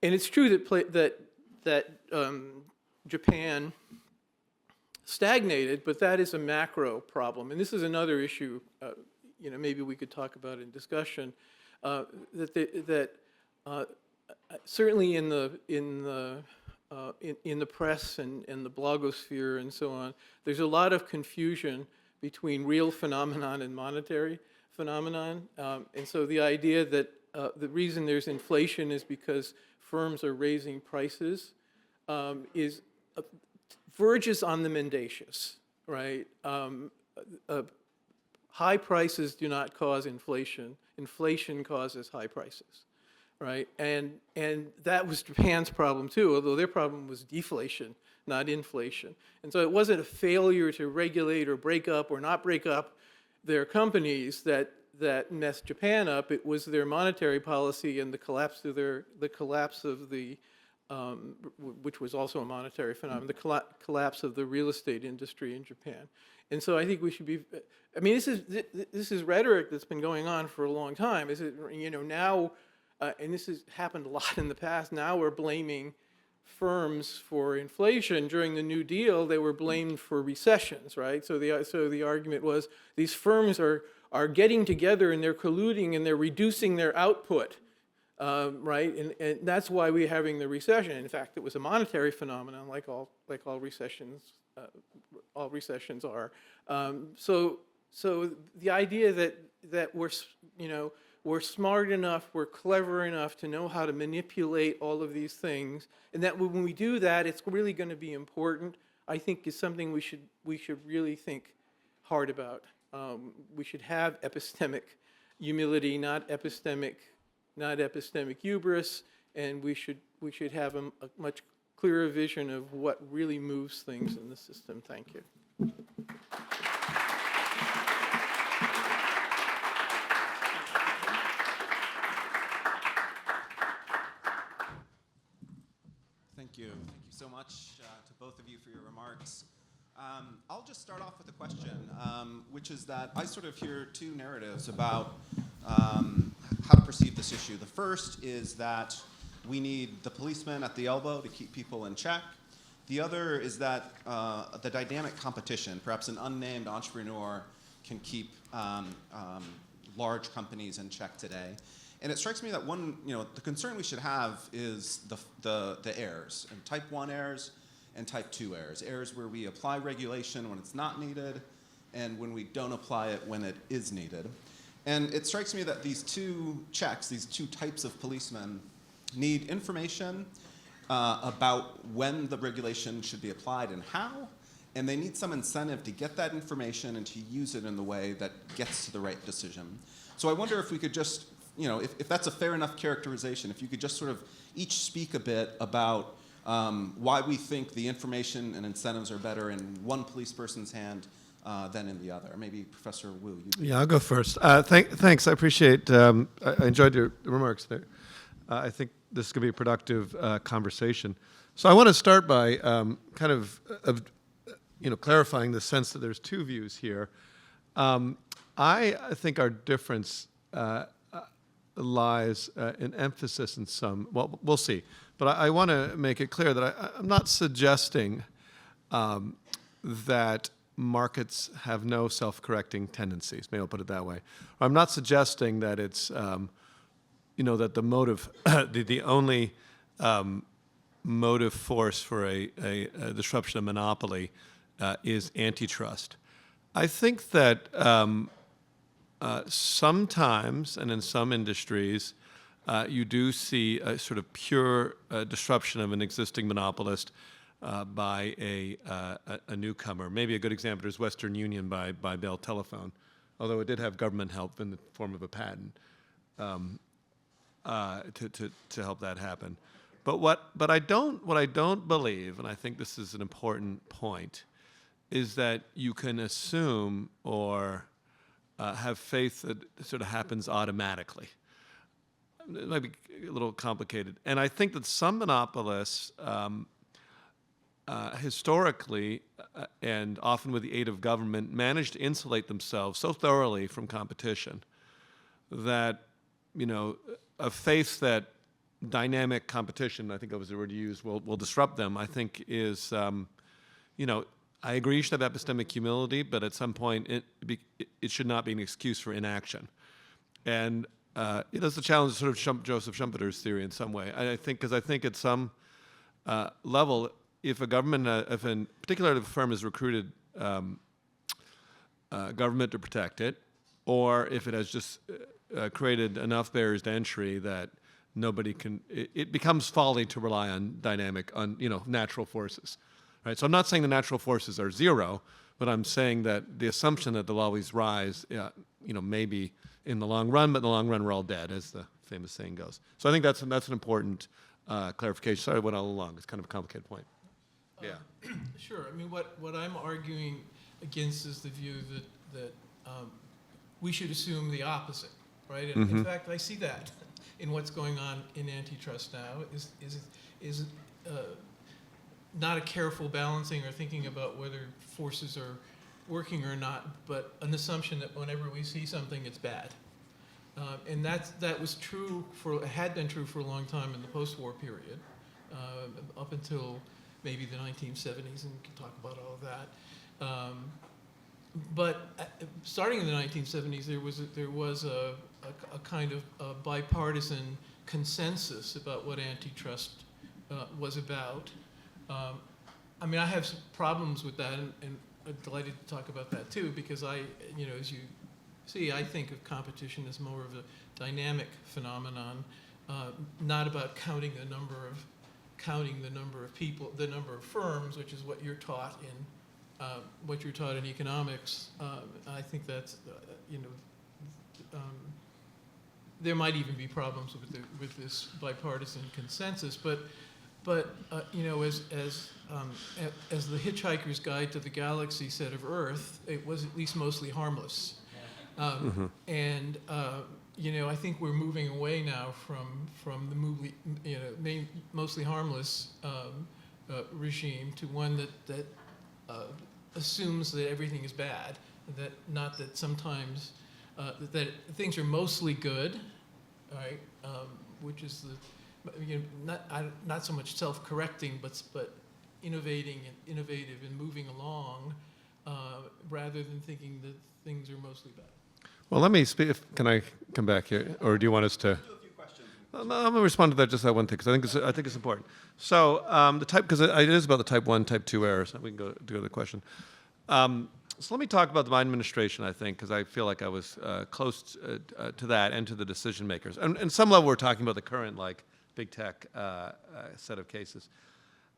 it's true that Japan stagnated, but that is a macro problem. And this is another issue, maybe we could talk about in discussion. Certainly in the in the press and the blogosphere and so on, there's a lot of confusion between real phenomenon and monetary phenomenon. And so the idea that the reason there's inflation is because firms are raising prices is verges on the mendacious, right? High prices do not cause inflation. Inflation causes high prices, right? And that was Japan's problem too, although their problem was deflation, not inflation. And so it wasn't a failure to regulate or break up or not break up their companies that messed Japan up. It was their monetary policy and the collapse of the which was also a monetary phenomenon, the collapse of the real estate industry in Japan. And so I think we should be, I mean, this is rhetoric that's been going on for a long time. Is it, now, and this has happened a lot in the past, now we're blaming firms for inflation. During the New Deal, they were blamed for recessions, right? So the argument was these firms are getting together and they're colluding and they're reducing their output. Right, and that's why we're having the recession. In fact, it was a monetary phenomenon, like all recessions are. So the idea that we're smart enough, we're clever enough to know how to manipulate all of these things, and that when we do that, it's really going to be important, I think, is something we should really think hard about. We should have epistemic humility, not epistemic hubris, and we should have a much clearer vision of what really moves things in the system. Thank you. Thank you. Thank you so much to both of you for your remarks. I'll just start off with a question, which is that I sort of hear two narratives about how to perceive this issue. The first is that we need the policeman at the elbow to keep people in check. The other is that the dynamic competition, perhaps an unnamed entrepreneur, can keep large companies in check today. And it strikes me that the concern we should have is the errors, and type 1 errors and type 2 errors. Errors where we apply regulation when it's not needed, and when we don't apply it when it is needed. And it strikes me that these two checks, these two types of policemen, need information about when the regulation should be applied and how, and they need some incentive to get that information and to use it in the way that gets to the right decision. So I wonder if we could just, if that's a fair enough characterization, if you could just sort of each speak a bit about why we think the information and incentives are better in one police person's hand than in the other. Maybe Professor Wu. Yeah, I'll go first. Thanks. I appreciate. I enjoyed your remarks there. I think this is going to be a productive conversation. So I want to start by kind of clarifying the sense that there's two views here. I think our difference lies in emphasis in some. Well, we'll see. But I want to make it clear that I'm not suggesting that markets have no self-correcting tendencies. Maybe I'll put it that way. I'm not suggesting that it's, that the motive, the only motive force for a disruption of monopoly is antitrust. I think that sometimes, and in some industries, you do see a sort of pure disruption of an existing monopolist by a newcomer. Maybe a good example is Western Union by Bell Telephone, although it did have government help in the form of a patent to help that happen. But what I don't believe, and I think this is an important point, is that you can assume or have faith that it sort of happens automatically. It might be a little complicated. And I think that some monopolists, historically, and often with the aid of government, manage to insulate themselves so thoroughly from competition that, a faith that dynamic competition, I think that was the word you used, will disrupt them, I think is, I agree you should have epistemic humility, but at some point it should not be an excuse for inaction. And it's the challenge of sort of Joseph Schumpeter's theory in some way. I think it's some level, if a government, particularly if a firm has recruited government to protect it, or if it has just created enough barriers to entry that nobody can, it becomes folly to rely on natural forces, right? So I'm not saying the natural forces are zero, but I'm saying that the assumption that they'll always rise, maybe in the long run, but in the long run we're all dead, as the famous saying goes. So I think that's an important clarification. Sorry, I went all along. It's kind of a complicated point. Yeah. Sure. I mean, what I'm arguing against is the view that we should assume the opposite, right? And in fact, I see that in what's going on in antitrust now is not a careful balancing or thinking about whether forces are working or not, but an assumption that whenever we see something, it's bad. And that was true had been true for a long time in the post-war period, up until maybe the 1970s, and we can talk about all of that. But starting in the 1970s, there was a kind of a bipartisan consensus about what antitrust was about. I mean, I have some problems with that, and I'm delighted to talk about that too, because as you see, I think of competition as more of a dynamic phenomenon, not about counting the number of people, the number of firms, which is what you're taught in economics. I think that's there might even be problems with this bipartisan consensus, but as the Hitchhiker's Guide to the Galaxy said of Earth, it was at least mostly harmless. And I think we're moving away now from the mostly harmless regime to one that assumes that everything is bad, that sometimes that things are mostly good, right? Which is not so much self-correcting, but innovative and moving along, rather than thinking that things are mostly bad. Well, let me speak. Can I come back here, or do you want us to? Do a few questions. I'm going to respond to that, just that one thing, because I think it's important. So because it is about the type 1, type 2 errors. We can go to the question. So let me talk about the Biden administration, I think, because I feel like I was close to that and to the decision makers. And some level, we're talking about the current big tech set of cases.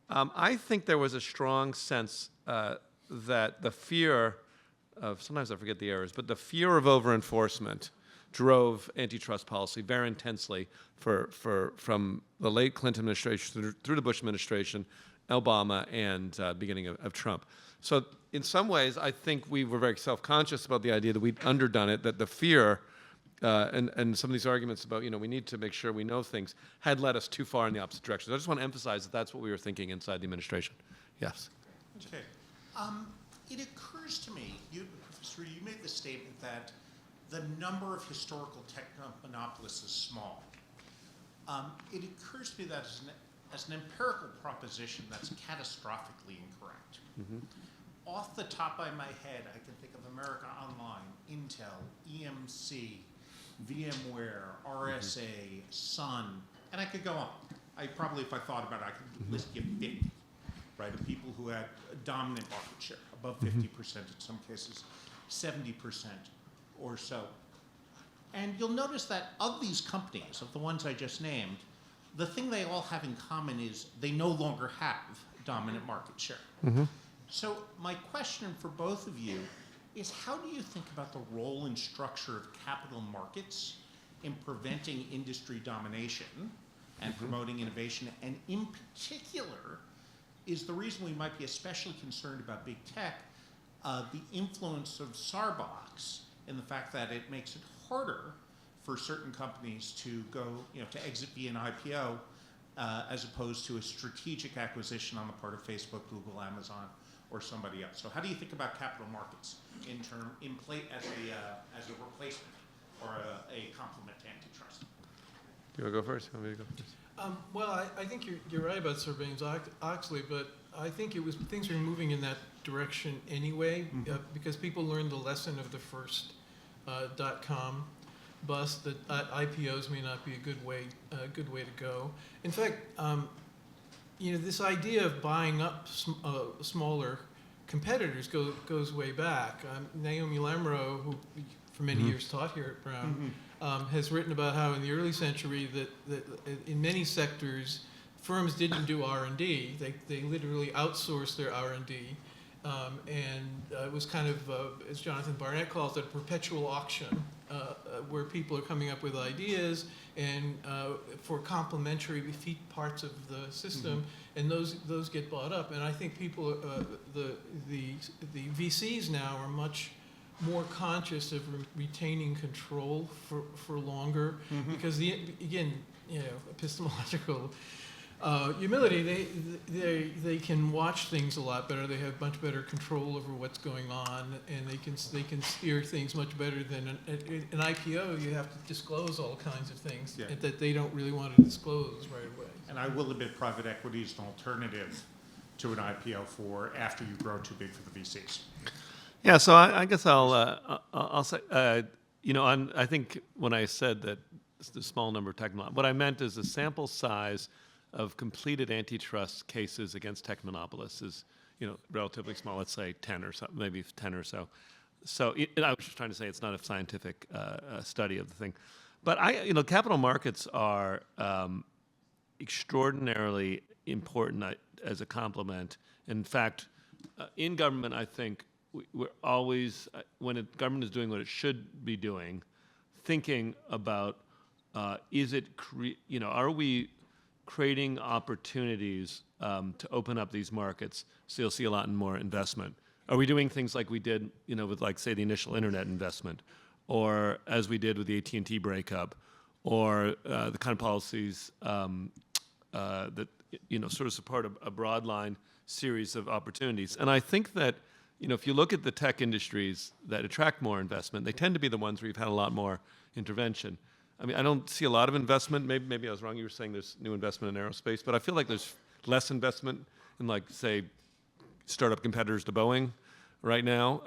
I think there was a strong sense that the fear of, sometimes I forget the errors, but the fear of over-enforcement drove antitrust policy very intensely from the late Clinton administration through the Bush administration, Obama, and beginning of Trump. So in some ways, I think we were very self-conscious about the idea that we'd underdone it, that the fear and some of these arguments about, we need to make sure we know things had led us too far in the opposite direction. So I just want to emphasize that that's what we were thinking inside the administration. Yes. Okay. It occurs to me, Professor, you made the statement that the number of historical tech monopolists is small. It occurs to me that as an empirical proposition, that's catastrophically incorrect. Mm-hmm. Off the top of my head, I can think of America Online, Intel, EMC, VMware, RSA, Sun, and I could go on. If I thought about it, I could list you 50, right, of people who had a dominant market share, above 50% in some cases, 70% or so. And you'll notice that of these companies, of the ones I just named, the thing they all have in common is they no longer have dominant market share. Mm-hmm. So my question for both of you is, how do you think about the role and structure of capital markets in preventing industry domination and promoting innovation? And in particular, is the reason we might be especially concerned about big tech the influence of Sarbox in the fact that it makes it harder for certain companies to go, to exit via an IPO as opposed to a strategic acquisition on the part of Facebook, Google, Amazon, or somebody else. So how do you think about capital markets as a replacement or a complement to antitrust? Do you want to go first? You want me to go first? Well, I think you're right about Sarbanes-Oxley, but I think things were moving in that direction anyway, because people learned the lesson of the first .com bust, that IPOs may not be a good way to go. In fact, this idea of buying up smaller competitors goes way back. Naomi Lamro, who for many years taught here at Brown, has written about how in the early century that in many sectors firms didn't do R&D. They literally outsourced their R&D. It was kind of, as Jonathan Barnett calls it, a perpetual auction, where people are coming up with ideas and for complementary parts of the system, and those get bought up. And I think people, the VCs now are much more conscious of retaining control for longer, because again, epistemological humility, they can watch things a lot better. They have much better control over what's going on, and they can steer things much better than an IPO. You have to disclose all kinds of things that they don't really want to disclose right away. And I will admit private equity is an alternative to an IPO for after you grow too big for the VCs. Yeah, so I guess I'll say, I think when I said that it's the small number of tech, what I meant is the sample size of completed antitrust cases against tech monopolists is, relatively small. Let's say 10 or something, maybe 10 or so. So I was just trying to say it's not a scientific study of the thing, but capital markets are extraordinarily important as a complement. In fact, in government, I think we're always, when government is doing what it should be doing, thinking about are we creating opportunities to open up these markets so you'll see a lot more investment? Are we doing things like we did, with like say the initial internet investment, or as we did with the AT&T breakup, or the kind of policies that sort of support a broad line series of opportunities? And I think that if you look at the tech industries that attract more investment, they tend to be the ones where you've had a lot more intervention. I mean, I don't see a lot of investment. Maybe I was wrong. You were saying there's new investment in aerospace, but I feel like there's less investment in, like, say, startup competitors to Boeing right now,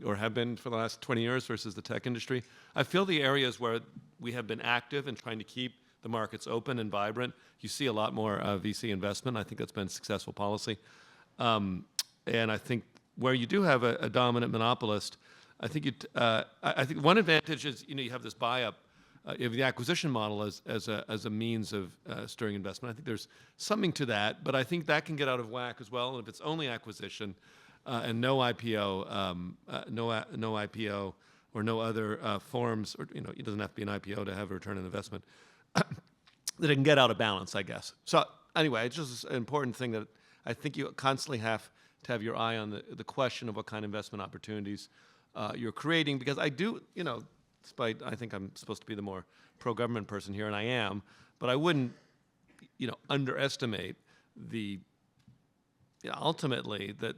or have been for the last 20 years versus the tech industry. I feel the areas where we have been active in trying to keep the markets open and vibrant, you see a lot more VC investment. I think that's been successful policy. And I think where you do have a dominant monopolist, I think one advantage is you have this buy-up. You have the acquisition model as a means of stirring investment. I think there's something to that, but I think that can get out of whack as well. And if it's only acquisition and no IPO, no IPO or no other forms, or it doesn't have to be an IPO to have a return on investment, that it can get out of balance, I guess. So anyway, it's just an important thing that I think you constantly have to have your eye on the question of what kind of investment opportunities you're creating, because I do, despite I think I'm supposed to be the more pro-government person here, and I am, but I wouldn't, underestimate the ultimately that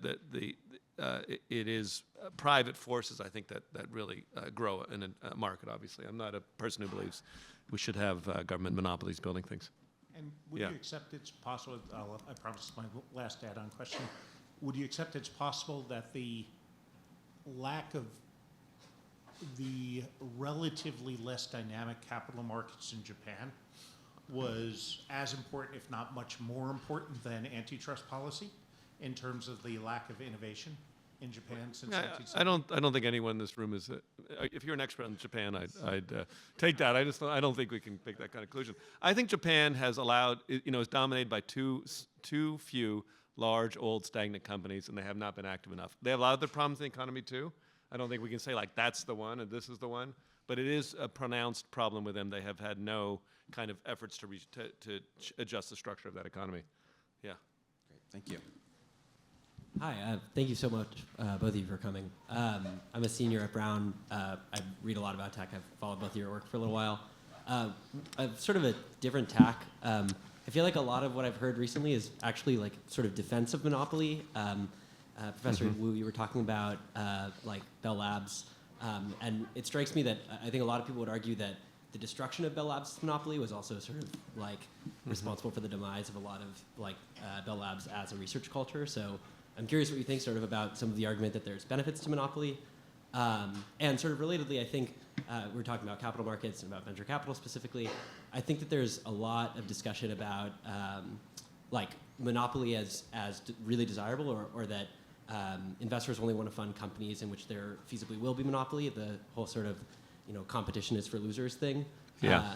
it is private forces, I think, that really grow in a market. Obviously, I'm not a person who believes we should have government monopolies building things. And would you accept it's possible? I promise my last add-on question. Would you accept it's possible that the lack of the relatively less dynamic capital markets in Japan was as important, if not much more important, than antitrust policy in terms of the lack of innovation in Japan since 1970? I don't think anyone in this room is. If you're an expert on Japan, I'd take that. I don't think we can make that kind of conclusion. I think Japan has allowed, is dominated by too few large, old, stagnant companies, and they have not been active enough. They have a lot of other problems in the economy too. I don't think we can say like that's the one and this is the one, but it is a pronounced problem with them. They have had no kind of efforts to adjust the structure of that economy. Yeah. Great, thank you. Hi, thank you so much, both of you, for coming. I'm a senior at Brown. I read a lot about tech. I've followed both of your work for a little while. Sort of a different tack. I feel like a lot of what I've heard recently is actually like sort of defense of monopoly. Professor Wu, you were talking about like Bell Labs, and it strikes me that I think a lot of people would argue that the destruction of Bell Labs' monopoly was also sort of like responsible for the demise of a lot of like Bell Labs as a research culture. So I'm curious what you think sort of about some of the argument that there's benefits to monopoly. And sort of relatedly, I think we were talking about capital markets and about venture capital specifically. I think that there's a lot of discussion about like monopoly as really desirable, or that investors only want to fund companies in which there feasibly will be monopoly, the whole sort of, competition is for losers thing. Yeah.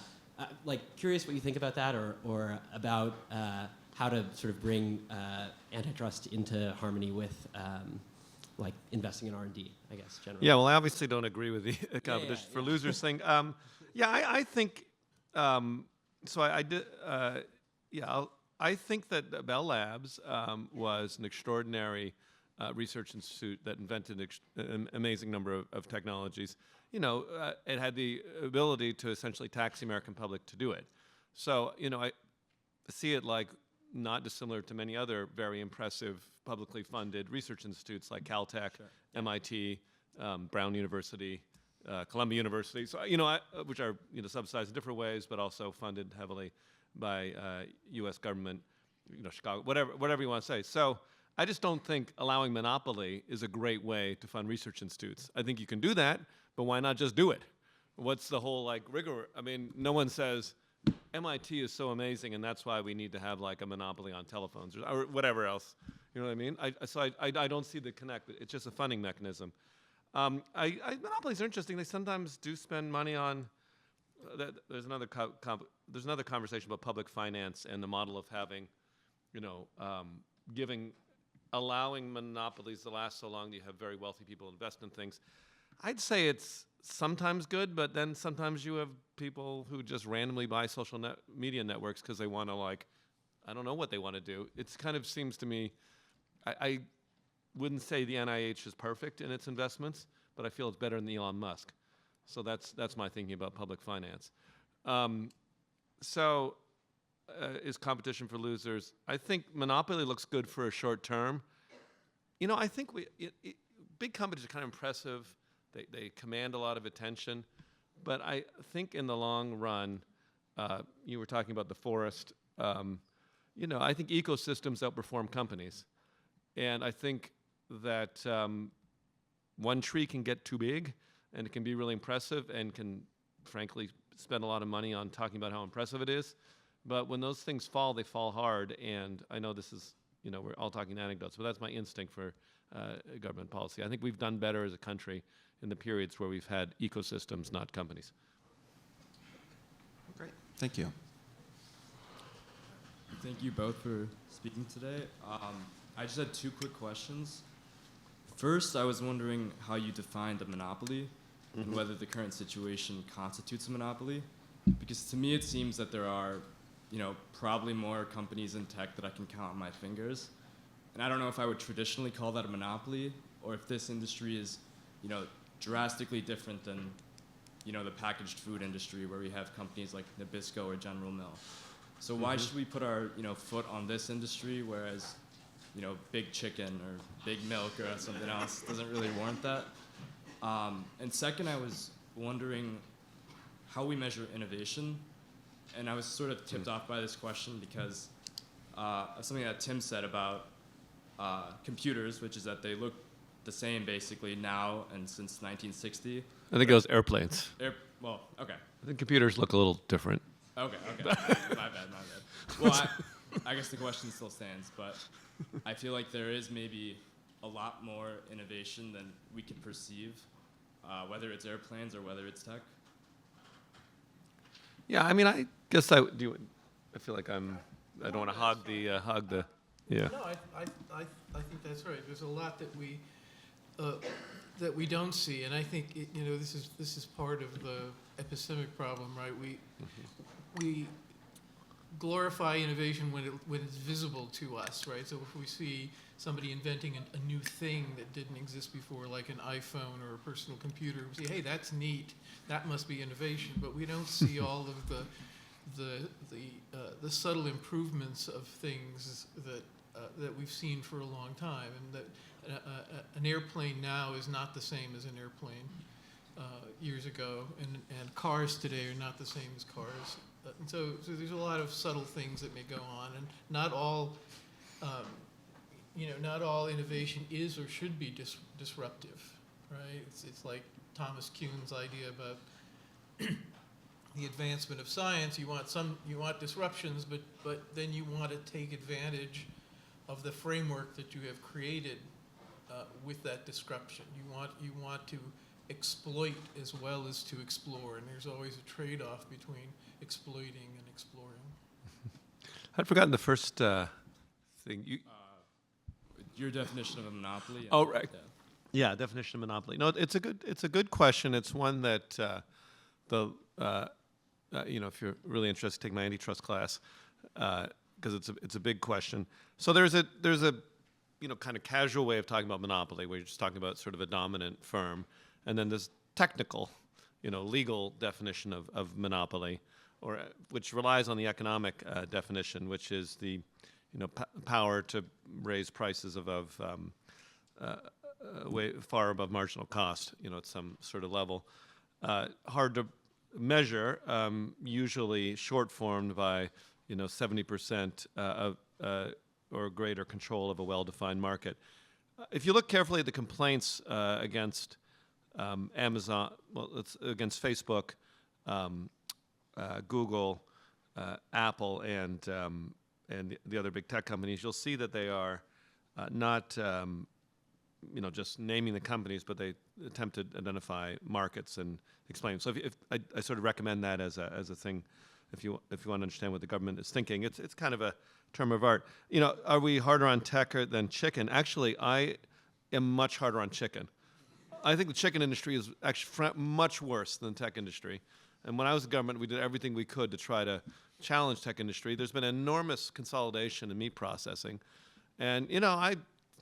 Curious what you think about that, or about how to sort of bring antitrust into harmony with investing in R&D, I guess, generally. Yeah, well, I obviously don't agree with the competition for losers thing. I think so. I did. I think that Bell Labs was an extraordinary research institute that invented an amazing number of technologies. It had the ability to essentially tax the American public to do it. So, I see it like not dissimilar to many other very impressive publicly funded research institutes like Caltech, MIT, Brown University, Columbia University, so, which are subsidized in different ways, but also funded heavily by U.S. government, Chicago, whatever you want to say. So I just don't think allowing monopoly is a great way to fund research institutes. I think you can do that, but why not just do it? What's the whole rigor? I mean, no one says MIT is so amazing, and that's why we need to have a monopoly on telephones or whatever else. You know what I mean? I don't see the connect. It's just a funding mechanism. Monopolies are interesting. They sometimes do spend money on. There's another conversation about public finance and the model of having, allowing monopolies to last so long that you have very wealthy people invest in things. I'd say it's sometimes good, but then sometimes you have people who just randomly buy social media networks because they want to I don't know what they want to do. It kind of seems to me, I wouldn't say the NIH is perfect in its investments, but I feel it's better than Elon Musk. So that's my thinking about public finance. Is competition for losers? I think monopoly looks good for a short term. I think big companies are kind of impressive. They command a lot of attention. But I think in the long run, you were talking about the forest. I think ecosystems outperform companies. And I think that one tree can get too big, and it can be really impressive and can, frankly, spend a lot of money on talking about how impressive it is. But when those things fall, they fall hard. And I know this is, we're all talking anecdotes, but that's my instinct for government policy. I think we've done better as a country in the periods where we've had ecosystems, not companies. Great. Thank you. Thank you both for speaking today. I just had two quick questions. First, I was wondering how you defined a monopoly and whether the current situation constitutes a monopoly. Because to me, it seems that there are, probably more companies in tech that I can count on my fingers. And I don't know if I would traditionally call that a monopoly, or if this industry is, drastically different than, the packaged food industry where we have companies like Nabisco or General Mills. So why should we put our, foot on this industry, whereas, big chicken or big milk or something else doesn't really warrant that? And second, I was wondering how we measure innovation. And I was sort of tipped off by this question because of something that Tim said about computers, which is that they look the same basically now and since 1960. I think it was airplanes. Well, okay. I think computers look a little different. Okay. my bad. Well, I guess the question still stands, but I feel like there is maybe a lot more innovation than we can perceive, whether it's airplanes or whether it's tech. Yeah, I mean, I guess I feel like I don't want to hog the. Yeah. No, I think that's right. There's a lot that we don't see, and I think this is part of the epistemic problem, right? We glorify innovation when it's visible to us, right? So if we see somebody inventing a new thing that didn't exist before, like an iPhone or a personal computer, we say, hey, that's neat. That must be innovation. But we don't see all of the subtle improvements of things that we've seen for a long time, and that an airplane now is not the same as an airplane years ago, and cars today are not the same as cars. And so there's a lot of subtle things that may go on, and not all innovation is or should be disruptive, right? It's like Thomas Kuhn's idea about the advancement of science. You want disruptions, but then you want to take advantage of the framework that you have created with that disruption. You want to exploit as well as to explore, and there's always a trade-off between exploiting and exploring. I'd forgotten the first thing. Your definition of a monopoly. Oh, right. Yeah, definition of monopoly. No, it's a good question. It's one that if you're really interested, take my antitrust class because it's a big question. So there's a kind of casual way of talking about monopoly, where you're just talking about sort of a dominant firm, and then this technical, legal definition of monopoly, or which relies on the economic definition, which is the power to raise prices above way far above marginal cost, at some sort of level. Hard to measure, usually short-formed by 70% of or greater control of a well-defined market. If you look carefully at the complaints against Amazon, it's against Facebook, Google, Apple, and the other big tech companies, you'll see that they are not just naming the companies, but they attempt to identify markets and explain. So if I sort of recommend that as a thing, if you want to understand what the government is thinking, it's kind of a term of art. Are we harder on tech than chicken? Actually, I am much harder on chicken. I think the chicken industry is actually much worse than the tech industry. And when I was in government, we did everything we could to try to challenge tech industry. There's been enormous consolidation in meat processing. And,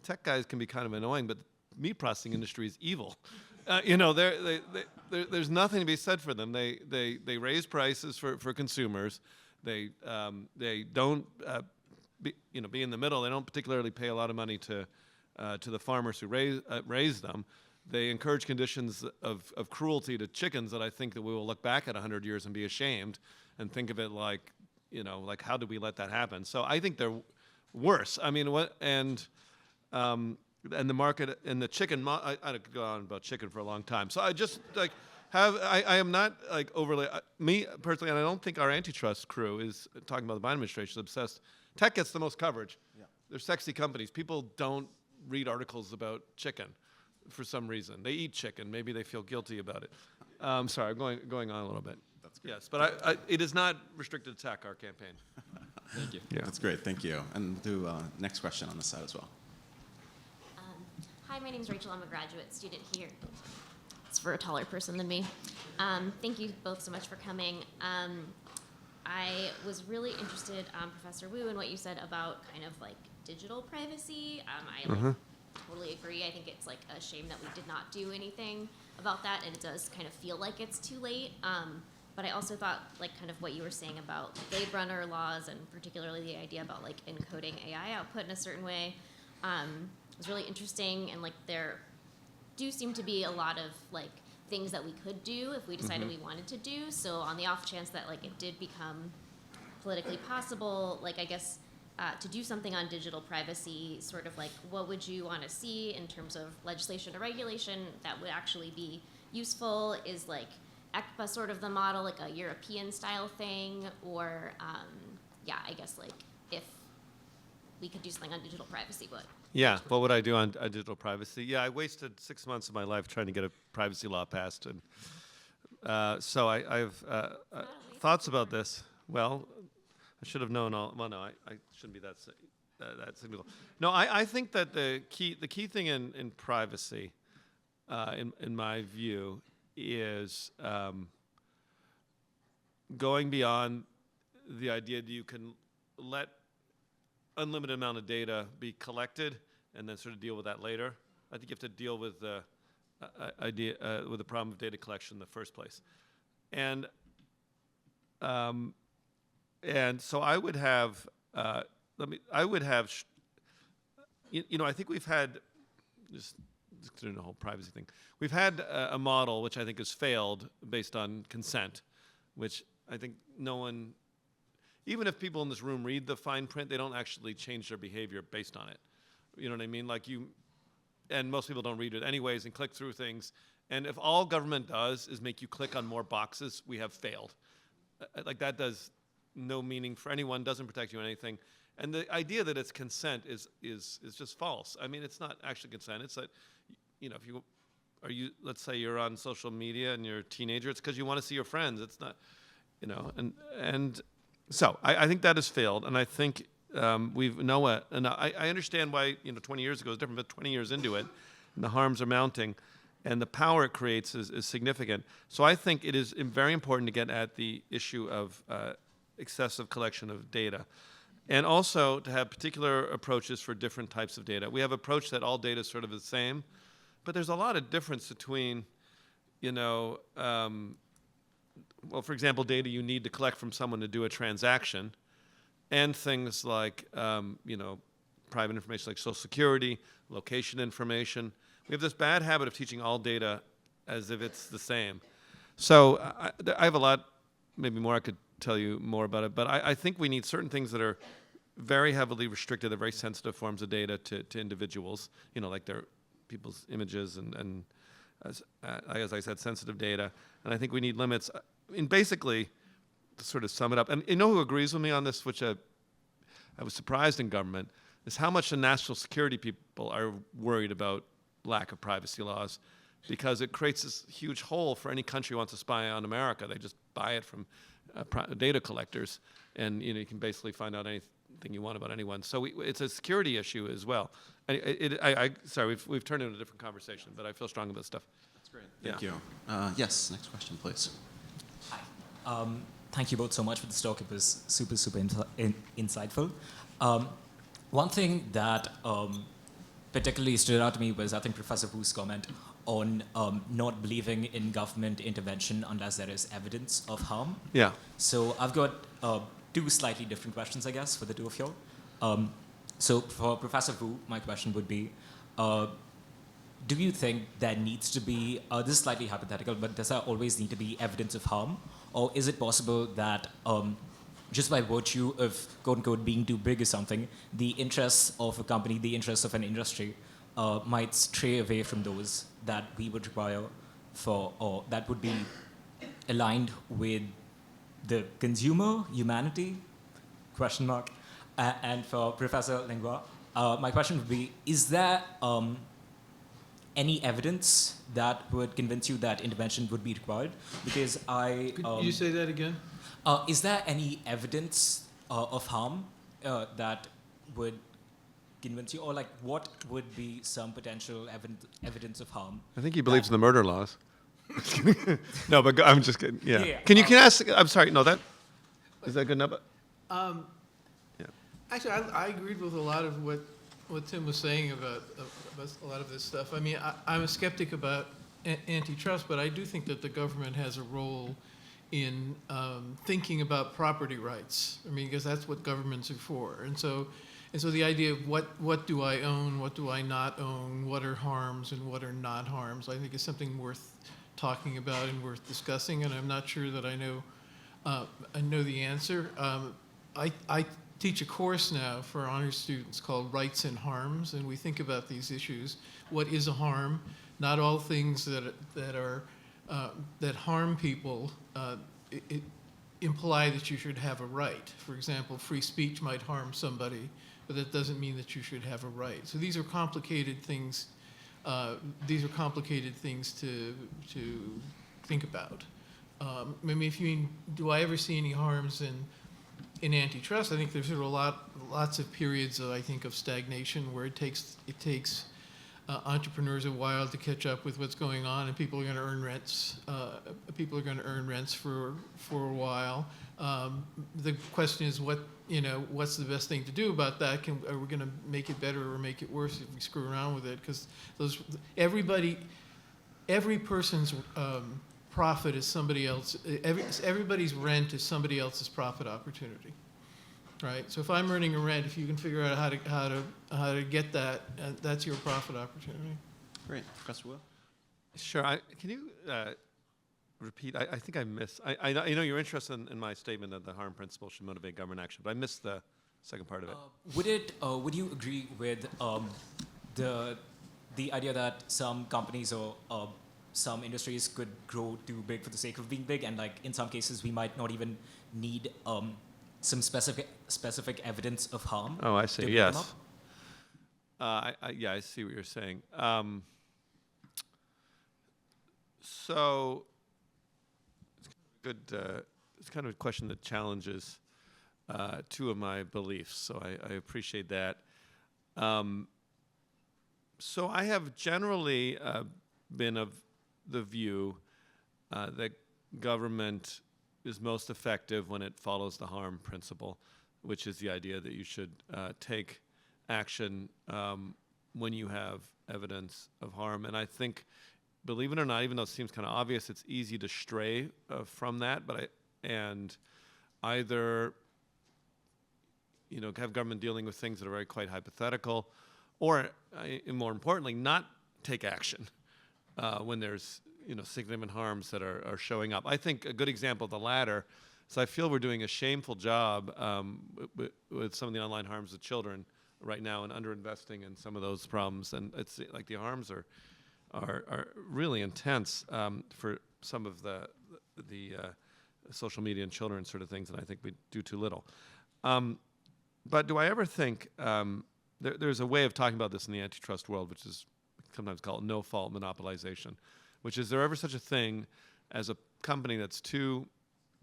tech guys can be kind of annoying, but the meat processing industry is evil. There's nothing to be said for them. They raise prices for consumers. They don't be in the middle. They don't particularly pay a lot of money to the farmers who raise them. They encourage conditions of cruelty to chickens that I think that we will look back at 100 years and be ashamed and think of it like how did we let that happen? So I think they're worse. I mean, and the market and the chicken. I could go on about chicken for a long time. So I just I am not overly me personally, and I don't think our antitrust crew is talking about the Biden administration is obsessed. Tech gets the most coverage. Yeah. They're sexy companies. People don't read articles about chicken for some reason. They eat chicken. Maybe they feel guilty about it. Sorry, I'm going on a little bit. That's great. Yes, but it is not restricted to tech, our campaign. Thank you. Yeah. That's great. Thank you. And do next question on this side as well. Hi, my name's Rachel. I'm a graduate student here. It's for a taller person than me. Thank you both so much for coming. I was really interested, Professor Wu, in what you said about kind of digital privacy. I totally agree. I think it's a shame that we did not do anything about that, and it does kind of feel like it's too late. But I also thought kind of what you were saying about Blade Runner laws, and particularly the idea about encoding AI output in a certain way was really interesting. And there do seem to be a lot of things that we could do if we decided we wanted to do. So on the off chance that it did become politically possible, I guess to do something on digital privacy, sort of what would you want to see in terms of legislation or regulation that would actually be useful? Is ECPA sort of the model, a European style thing? Or I guess if we could do something on digital privacy, what? Yeah, what would I do on digital privacy? Yeah, I wasted 6 months of my life trying to get a privacy law passed, and so I've thoughts about this. Well, I should have known all. Well, no, I shouldn't be that cynical. No, I think that the key thing in privacy, in my view, is going beyond the idea that you can let unlimited amount of data be collected and then sort of deal with that later. I think you have to deal with the with the problem of data collection in the first place, and so I would have I think we've had just doing the whole privacy thing. We've had a model which I think has failed based on consent, which I think no one. Even if people in this room read the fine print, they don't actually change their behavior based on it. You know what I mean? And most people don't read it anyways and click through things. And if all government does is make you click on more boxes, we have failed. That does no meaning for anyone, doesn't protect you on anything. And the idea that it's consent is just false. I mean, it's not actually consent. It's that, if let's say you're on social media and you're a teenager, it's because you want to see your friends. It's not, and so I think that has failed. And I think and I understand why, 20 years ago is different, but 20 years into it, and the harms are mounting, and the power it creates is significant. So I think it is very important to get at the issue of excessive collection of data, and also to have particular approaches for different types of data. We have approach that all data is sort of the same, but there's a lot of difference between, well, for example, data you need to collect from someone to do a transaction, and things like, private information like Social Security, location information. We have this bad habit of teaching all data as if it's the same. So I have a lot, maybe more I could tell you more about it, but I think we need certain things that are very heavily restricted, they're very sensitive forms of data to individuals, like their people's images and as I said, sensitive data. And I think we need limits. And basically, to sort of sum it up, and you know who agrees with me on this, which I was surprised in government, is how much the national security people are worried about lack of privacy laws, because it creates this huge hole for any country who wants to spy on America. They just buy it from data collectors, and you can basically find out anything you want about anyone. So it's a security issue as well. Sorry, we've turned into a different conversation, but I feel strong about stuff. That's great. Thank you. Yes, next question, please. Hi. Thank you both so much for this talk. It was super insightful. One thing that particularly stood out to me was, I think, Professor Wu's comment on not believing in government intervention unless there is evidence of harm. Yeah. So I've got two slightly different questions, I guess, for the two of you. So for Professor Wu, my question would be, do you think there needs to be, this is slightly hypothetical, but does there always need to be evidence of harm? Or is it possible that just by virtue of, quote unquote, being too big or something, the interests of a company, the interests of an industry might stray away from those that we would require for, or that would be aligned with the consumer, humanity, question mark. And for Professor Lingua, my question would be, is there any evidence that would convince you that intervention would be required? Because Could you say that again? Is there any evidence of harm that would convince you, or like what would be some potential evidence of harm? I think he believes in the murder laws. No, but I'm just kidding. Yeah. Yeah, Can you ask? I'm sorry. No, is that good enough? Yeah. Actually, I agreed with a lot of what Tim was saying about a lot of this stuff. I mean, I'm a skeptic about antitrust, but I do think that the government has a role in thinking about property rights. I mean, because that's what governments are for. And so the idea of what do I own, what do I not own, what are harms and what are not harms, I think is something worth talking about and worth discussing. And I'm not sure that I know the answer. I teach a course now for honors students called Rights and Harms, and we think about these issues. What is a harm? Not all things that harm people imply that you should have a right. For example, free speech might harm somebody, but that doesn't mean that you should have a right. So these are complicated things. These are complicated things to think about. I mean, if you mean, do I ever see any harms in antitrust? I think there's sort of lots of periods I think of stagnation where it takes entrepreneurs a while to catch up with what's going on, and people are going to earn rents. People are going to earn rents for a while. The question is, what's the best thing to do about that? Are we going to make it better or make it worse if we screw around with it? Because every person's profit is somebody else. Everybody's rent is somebody else's profit opportunity, right? So if I'm earning a rent, if you can figure out how to get that, that's your profit opportunity. Great. Professor Wu? Sure. Can you repeat? I think I missed. I know you're interested in my statement that the harm principle should motivate government action, but I missed the second part of it. Would you agree with the idea that some companies or some industries could grow too big for the sake of being big, and like in some cases we might not even need some specific evidence of harm? Oh, I to see. build them Yes. up? Yeah, I see what you're saying. So it's kind of a question that challenges two of my beliefs. So I appreciate that. So I have generally been of the view that government is most effective when it follows the harm principle, which is the idea that you should take action when you have evidence of harm. And I think, believe it or not, even though it seems kind of obvious, it's easy to stray from that. And either have government dealing with things that are very quite hypothetical, or more importantly, not take action when there's significant harms that are showing up. I think a good example of the latter is I feel we're doing a shameful job with some of the online harms of children right now and underinvesting in some of those problems. And it's like the harms are really intense for some of the social media and children sort of things, and I think we do too little. But do I ever think there's a way of talking about this in the antitrust world, which is sometimes called no-fault monopolization, which is there ever such a thing as a company that's too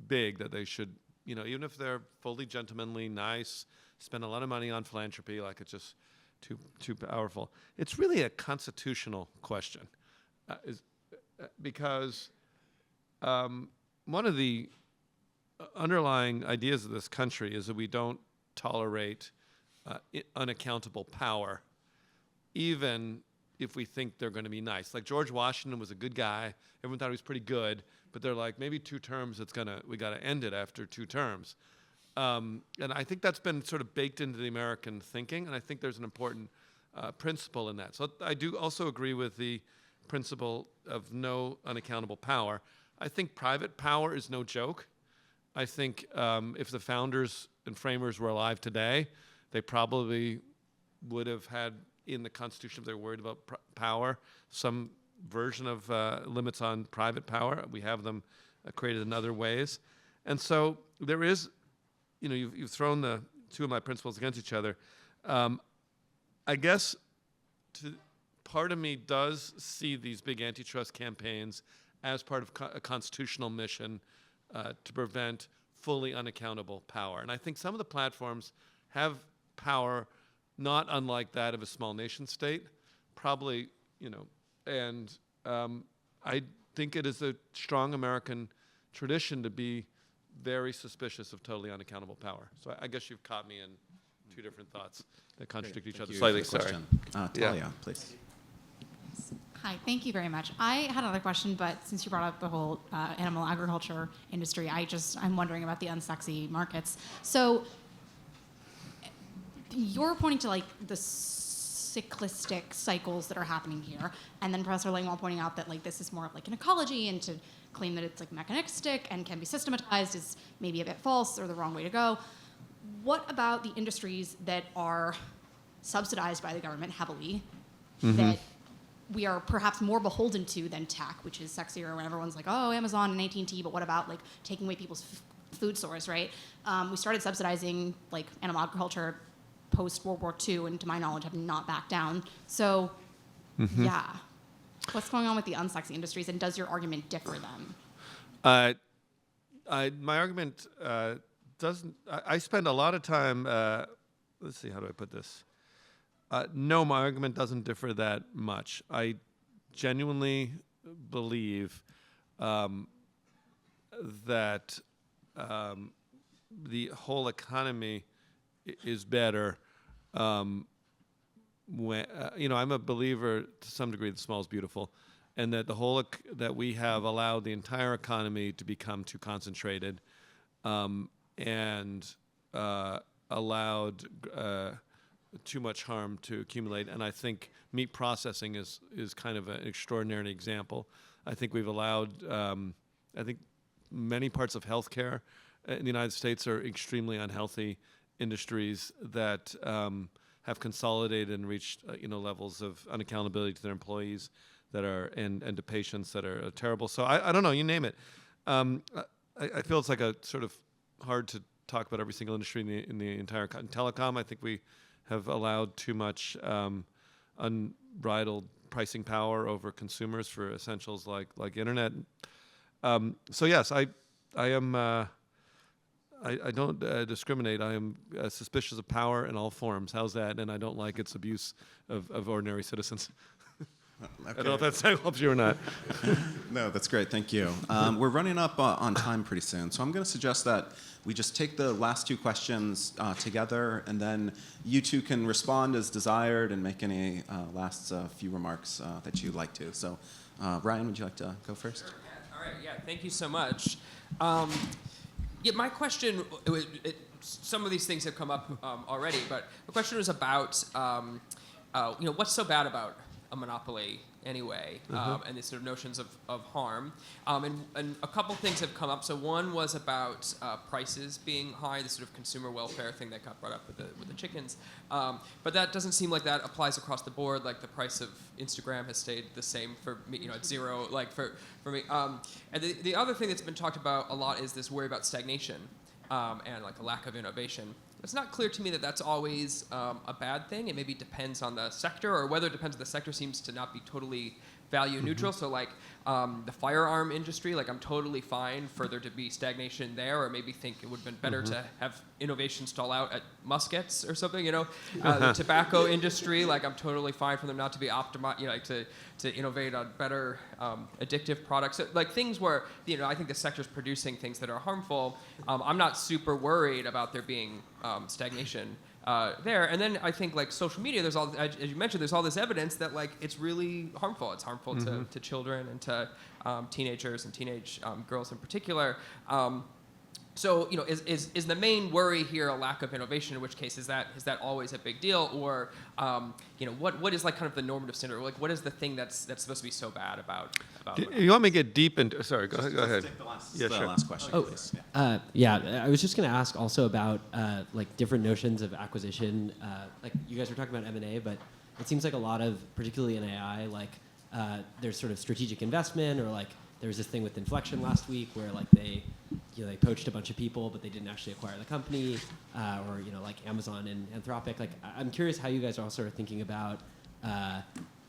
big that they should, even if they're fully gentlemanly, nice, spend a lot of money on philanthropy, like it's just too powerful. It's really a constitutional question, because one of the underlying ideas of this country is that we don't tolerate unaccountable power, even if we think they're going to be nice. Like George Washington was a good guy. Everyone thought he was pretty good, but they're like, maybe 2 terms, we got to end it after 2 terms. And I think that's been sort of baked into the American thinking, and I think there's an important principle in that. So I do also agree with the principle of no unaccountable power. I think private power is no joke. I think if the founders and framers were alive today, they probably would have had in the Constitution, if they're worried about power, some version of limits on private power. We have them created in other ways. And so there is, you've thrown the 2 of my principles against each other. I guess part of me does see these big antitrust campaigns as part of a constitutional mission to prevent fully unaccountable power. And I think some of the platforms have power not unlike that of a small nation state, probably, and I think it is a strong American tradition to be very suspicious of totally unaccountable power. So I guess you've caught me in 2 different thoughts that contradict each other slightly. Sorry. Talia, please. Hi, thank you very much. I had another question, but since you brought up the whole animal agriculture industry, I'm wondering about the unsexy markets. So you're pointing to like the cyclistic cycles that are happening here, and then Professor Langwell pointing out that like this is more of like an ecology, and to claim that it's like mechanistic and can be systematized is maybe a bit false or the wrong way to go. What about the industries that are subsidized by the government heavily, that we are perhaps more beholden to than tech, which is sexier when everyone's like, oh, Amazon and AT&T, but what about like taking away people's food source, right? We started subsidizing like animal agriculture post World War II, and to my knowledge have not backed down. So yeah, what's going on with the unsexy industries, and does your argument differ then? My argument doesn't, I spend a lot of time, let's see, how do I put this? No, my argument doesn't differ that much. I genuinely believe that the whole economy is better when, I'm a believer to some degree that small is beautiful, and that that we have allowed the entire economy to become too concentrated and allowed too much harm to accumulate. And I think meat processing is kind of an extraordinary example. I think we've allowed, I think many parts of healthcare in the United States are extremely unhealthy industries that have consolidated and reached levels of unaccountability to their employees that are and to patients that are terrible. So I don't know, you name it. I feel it's like a sort of hard to talk about every single industry in the entire in telecom. I think we have allowed too much unbridled pricing power over consumers for essentials like internet. So yes, I am. I don't discriminate. I am suspicious of power in all forms. How's that? And I don't like its abuse of ordinary citizens. I don't know if that helps you or not. No, that's great. Thank you. We're running up on time pretty soon, so I'm going to suggest that we just take the last two questions together, and then you two can respond as desired and make any last few remarks that you'd like to. So, Ryan, would you like to go first? Sure, yeah. All right. Yeah. Thank you so much. Yeah, my question. Some of these things have come up already, but the question was about what's so bad about a monopoly anyway, and these sort of notions of harm. And a couple things have come up. So one was about prices being high, the sort of consumer welfare thing that got brought up with the chickens. But that doesn't seem like that applies across the board. Like the price of Instagram has stayed the same for me, at zero, like for me. And the other thing that's been talked about a lot is this worry about stagnation and like a lack of innovation. It's not clear to me that that's always a bad thing. It maybe depends on the sector, or whether it depends on the sector seems to not be totally value neutral. So like the firearm industry, like I'm totally fine for there to be stagnation there, or maybe think it would have been better to have innovation stall out at muskets or something, The tobacco industry, like I'm totally fine for them not to be optimized, like to innovate on better addictive products. So, like things where, I think the sector's producing things that are harmful. I'm not super worried about there being stagnation there. And then I think like social media, there's all, as you mentioned, there's all this evidence that like it's really harmful. It's harmful to children and to teenagers and teenage girls in particular. So is the main worry here a lack of innovation? In which case is that always a big deal, or what is like kind of the normative standard? Like what is the thing that's supposed to be so bad about? You want me to get deep into? Sorry, go ahead. Take the last, Yeah, sure. last question, please. Yeah, I was just going to ask also about like different notions of acquisition. Like you guys were talking about M&A, but it seems like a lot of, particularly in AI, like there's sort of strategic investment, or like there was this thing with Inflection last week where like they poached a bunch of people, but they didn't actually acquire the company, or like Amazon and Anthropic. Like I'm curious how you guys are all sort of thinking about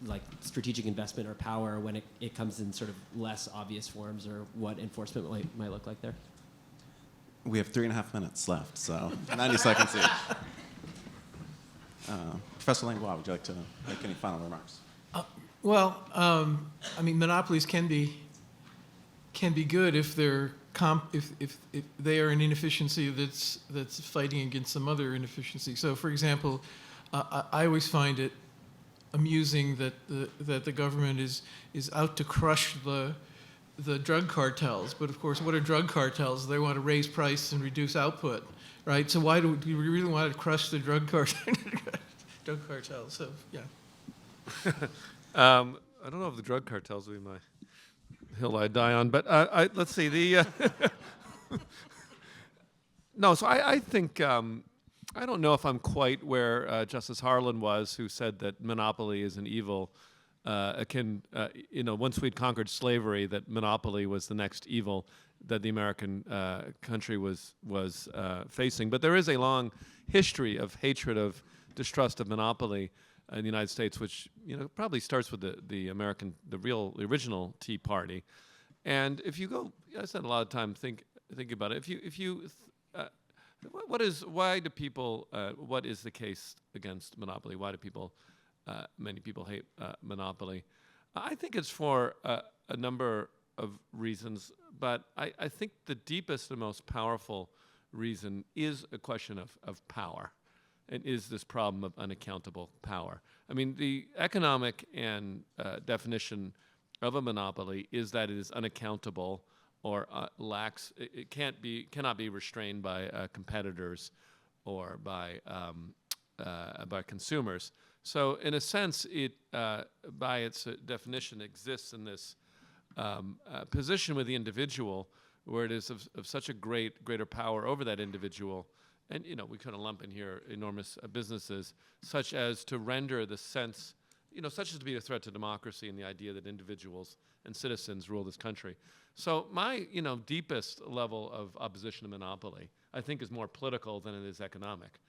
like strategic investment or power when it comes in sort of less obvious forms, or what enforcement might look like there. We have 3.5 minutes left, so 90 seconds each. Professor Langlois, would you like to make any final remarks? Monopolies can be good if they're if they are an inefficiency that's fighting against some other inefficiency. So, for example, I always find it amusing that the government is out to crush the drug cartels. But of course, what are drug cartels? They want to raise price and reduce output, right? So why do we really want to crush the drug cartels? So yeah. I don't know if the drug cartels will be my hill I die on, but let's see. No, so I think I don't know if I'm quite where Justice Harlan was, who said that monopoly is an evil akin. Once we'd conquered slavery, that monopoly was the next evil that the American country was facing. But there is a long history of hatred, of distrust of monopoly in the United States, which probably starts with the original Tea Party. And if you go, I spent a lot of time thinking about it. What is the case against monopoly? Why do many people hate monopoly? I think it's for a number of reasons, but I think the deepest and most powerful reason is a question of power. And is this problem of unaccountable power? I mean, the economic and definition of a monopoly is that it is unaccountable, or lacks. It cannot be restrained by competitors or by consumers. So, in a sense, it by its definition exists in this position with the individual, where it is of such a greater power over that individual. And we kind of lump in here enormous businesses, such as to render the sense, such as to be a threat to democracy and the idea that individuals and citizens rule this country. So my, deepest level of opposition to monopoly, I think is more political than it is economic,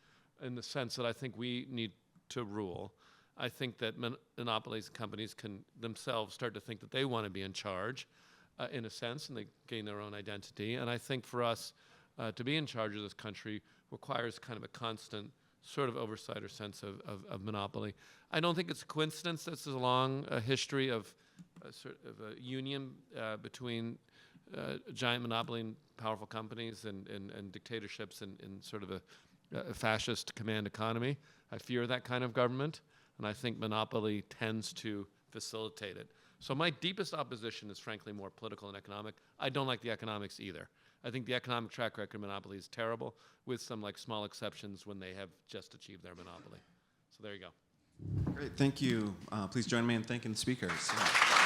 in the sense that I think we need to rule. I think that monopolies companies can themselves start to think that they want to be in charge, in a sense, and they gain their own identity. And I think for us to be in charge of this country requires kind of a constant sort of oversight or sense of monopoly. I don't think it's a coincidence that there's a long history of sort of a union between giant monopoly and powerful companies and dictatorships in sort of a fascist command economy. I fear that kind of government, and I think monopoly tends to facilitate it. So my deepest opposition is frankly more political and economic. I don't like the economics either. I think the economic track record of monopoly is terrible, with some like small exceptions when they have just achieved their monopoly. So there you go. Great, thank you. Please join me in thanking the speakers. Yeah.